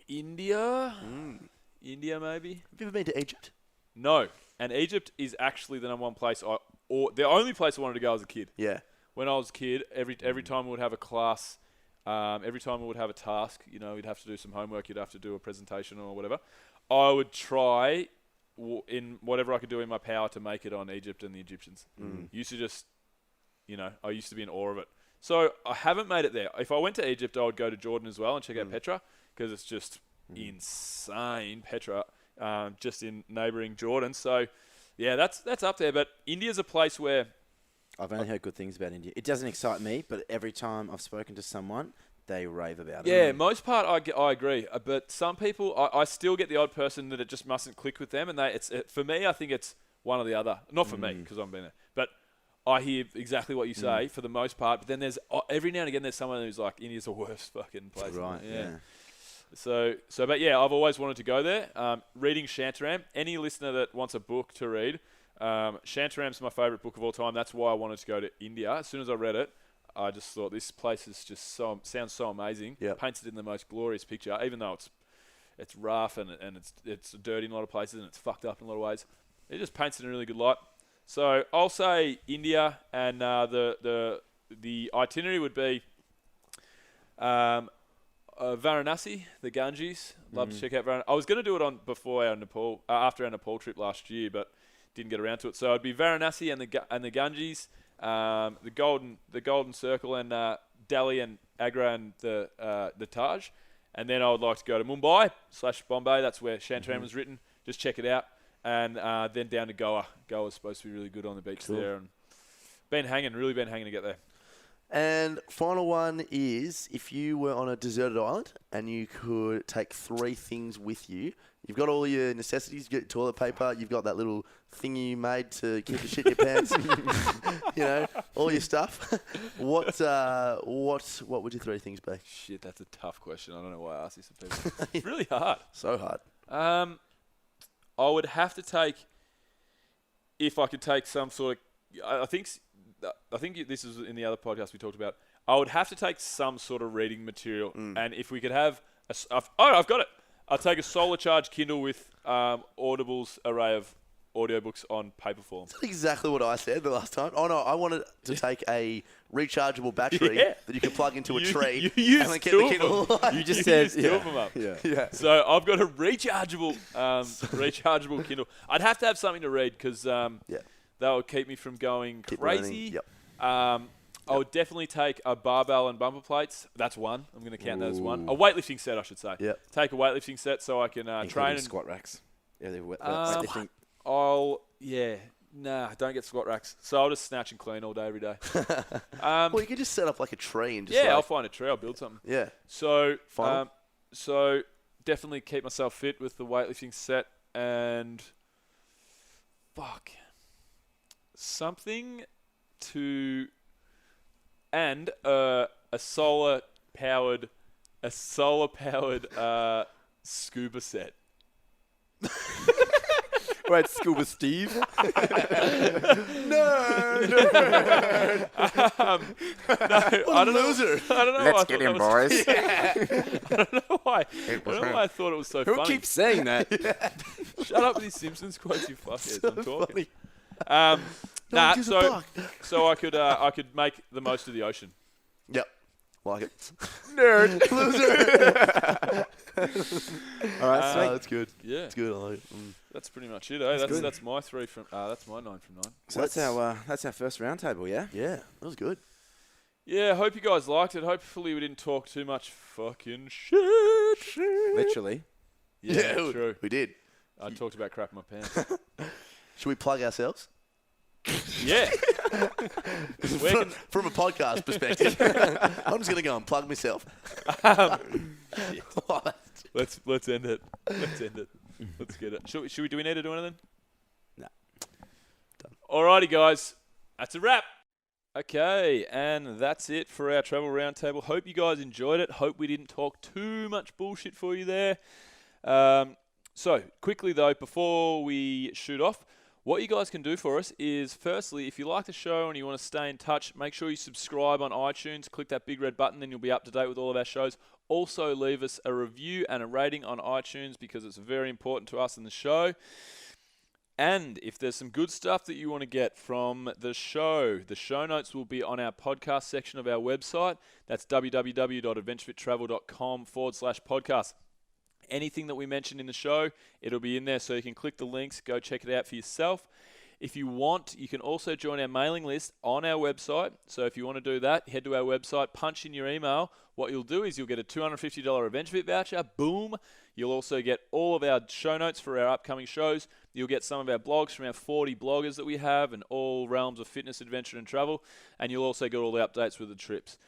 India. India, maybe. Have you ever been to Egypt? No, and Egypt is actually the number one place, or the only place I wanted to go as a kid. Yeah. When I was a kid, every time we would have a class, every time we would have a task, you'd have to do some homework, you'd have to do a presentation or whatever, I would try in whatever I could do in my power to make it on Egypt and the Egyptians. Used to just, I used to be in awe of it. So I haven't made it there. If I went to Egypt, I would go to Jordan as well and check out Petra, because it's just insane, Petra, just in neighbouring Jordan. So, yeah, that's up there. But India's a place where I've only heard good things about India. It doesn't excite me, but every time I've spoken to someone, they rave about it. Yeah, most part I agree. But some people, I still get the odd person that it just mustn't click with them. And for me, I think it's one or the other. Not for me, because I've been there. But I hear exactly what you say for the most part. But then there's every now and again there's someone who's like, India's the worst fucking place. Right, yeah. But yeah, I've always wanted to go there. Reading Shantaram. Any listener that wants a book to read, Shantaram's my favourite book of all time. That's why I wanted to go to India. As soon as I read it, I just thought this place is just sounds so amazing. Yep. Paints it in the most glorious picture, even though it's rough and it's dirty in a lot of places and it's fucked up in a lot of ways. It just paints it in a really good light. So I'll say India, and the itinerary would be Varanasi, the Ganges. Love to check out Varanasi. I was going to do it after our Nepal trip last year, but didn't get around to it. So it'd be Varanasi and the Ganges, the Golden Circle, and Delhi and Agra and the Taj. And then I would like to go to Mumbai/Bombay. That's where Shantaram was written. Just check it out. And then down to Goa. Goa's supposed to be really good on the beach there. And really been hanging to get there. And final one is, if you were on a deserted island and you could take 3 things with you, you've got all your necessities, you've got your toilet paper, you've got that little thingy you made to keep the shit in your pants, all your stuff. What would your 3 things be? Shit, that's a tough question. I don't know why I ask this of people. It's really hard. So hard. I would have to take, if I could take some sort of, I think this is in the other podcast we talked about. I would have to take some sort of reading material, and if we could have, I've got it. I'll take a solar charged Kindle with Audible's array of audiobooks on paper form. That's exactly what I said the last time. Oh no, I wanted to take a rechargeable battery that you can plug into a tree and then keep the Kindle alive. You just said two of them up. Yeah. So I've got a rechargeable Kindle. I'd have to have something to read because that would keep me from going crazy. Yep. I would definitely take a barbell and bumper plates. That's one. I'm going to count that as one. A weightlifting set, I should say. Yep. Take a weightlifting set so I can train and squat racks. Yeah, they're weightlifting. Don't get squat racks. So I'll just snatch and clean all day, every day. Well, you could just set up like a tree and just I'll find a tree. I'll build something. Yeah. So so definitely keep myself fit with the weightlifting set and something to a solar powered scuba set. Wait, Scuba Steve? No. I don't loser. I don't know. Let's get him, boys. I don't know why. I thought it was so funny. Who keeps saying that? Shut up with these Simpsons quotes, you fuckheads. I'm talking. So I could make the most of the ocean. Yep. Like it. Nerd. Loser. All right, sweet. That's good. Yeah. It's good. I like it. That's pretty much it, eh? Good. That's my 3 from that's my 9 from 9. So that's our first roundtable, yeah? Yeah, that was good. Yeah, hope you guys liked it. Hopefully we didn't talk too much fucking shit. Literally. Yeah, true. We did. I talked about crap in my pants. Should we plug ourselves? Yeah. From a podcast perspective, I'm just going to go and plug myself. Let's end it. Let's get it. Do we need to do anything? No. Done. Alrighty, guys. That's a wrap. Okay, and that's it for our travel roundtable. Hope you guys enjoyed it. Hope we didn't talk too much bullshit for you there. So, quickly though, before we shoot off, what you guys can do for us is, firstly, if you like the show and you want to stay in touch, make sure you subscribe on iTunes. Click that big red button, then you'll be up to date with all of our shows. Also, leave us a review and a rating on iTunes because it's very important to us in the show. And if there's some good stuff that you want to get from the show notes will be on our podcast section of our website. That's www.adventurefittravel.com/podcast. Anything that we mentioned in the show, it'll be in there, so you can click the links, go check it out for yourself. If you want, you can also join our mailing list on our website. So if you want to do that, head to our website, punch in your email. What you'll do is you'll get a $250 AdventureFit voucher. Boom. You'll also get all of our show notes for our upcoming shows. You'll get some of our blogs from our 40 bloggers that we have in all realms of fitness, adventure, and travel. And you'll also get all the updates with the trips.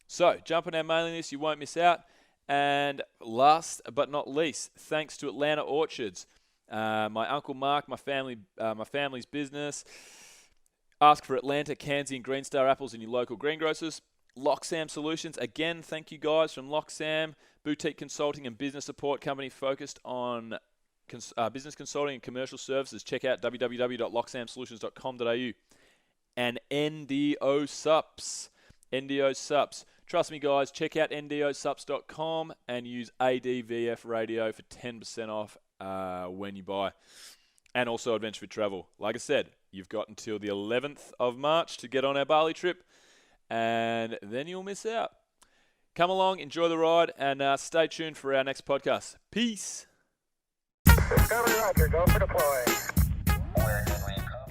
So jump on our mailing list. You won't miss out. And last but not least, thanks to Atlanta Orchards, my Uncle Mark, my family's business. Ask for Atlanta, Kansi, and Green Star apples in your local greengrocers. Loxam Solutions, again, thank you guys from Loxam, boutique consulting and business support company focused on business consulting and commercial services. Check out www.loxamsolutions.com.au. And NDO Sups. Trust me, guys, check out ndosups.com and use AdventureFit Radio for 10% off when you buy. And also AdventureFit Travel. Like I said, you've got until the 11th of March to get on our Bali trip, and then you'll miss out. Come along, enjoy the ride, and stay tuned for our next podcast. Peace. Discovery Roger, go for deploy.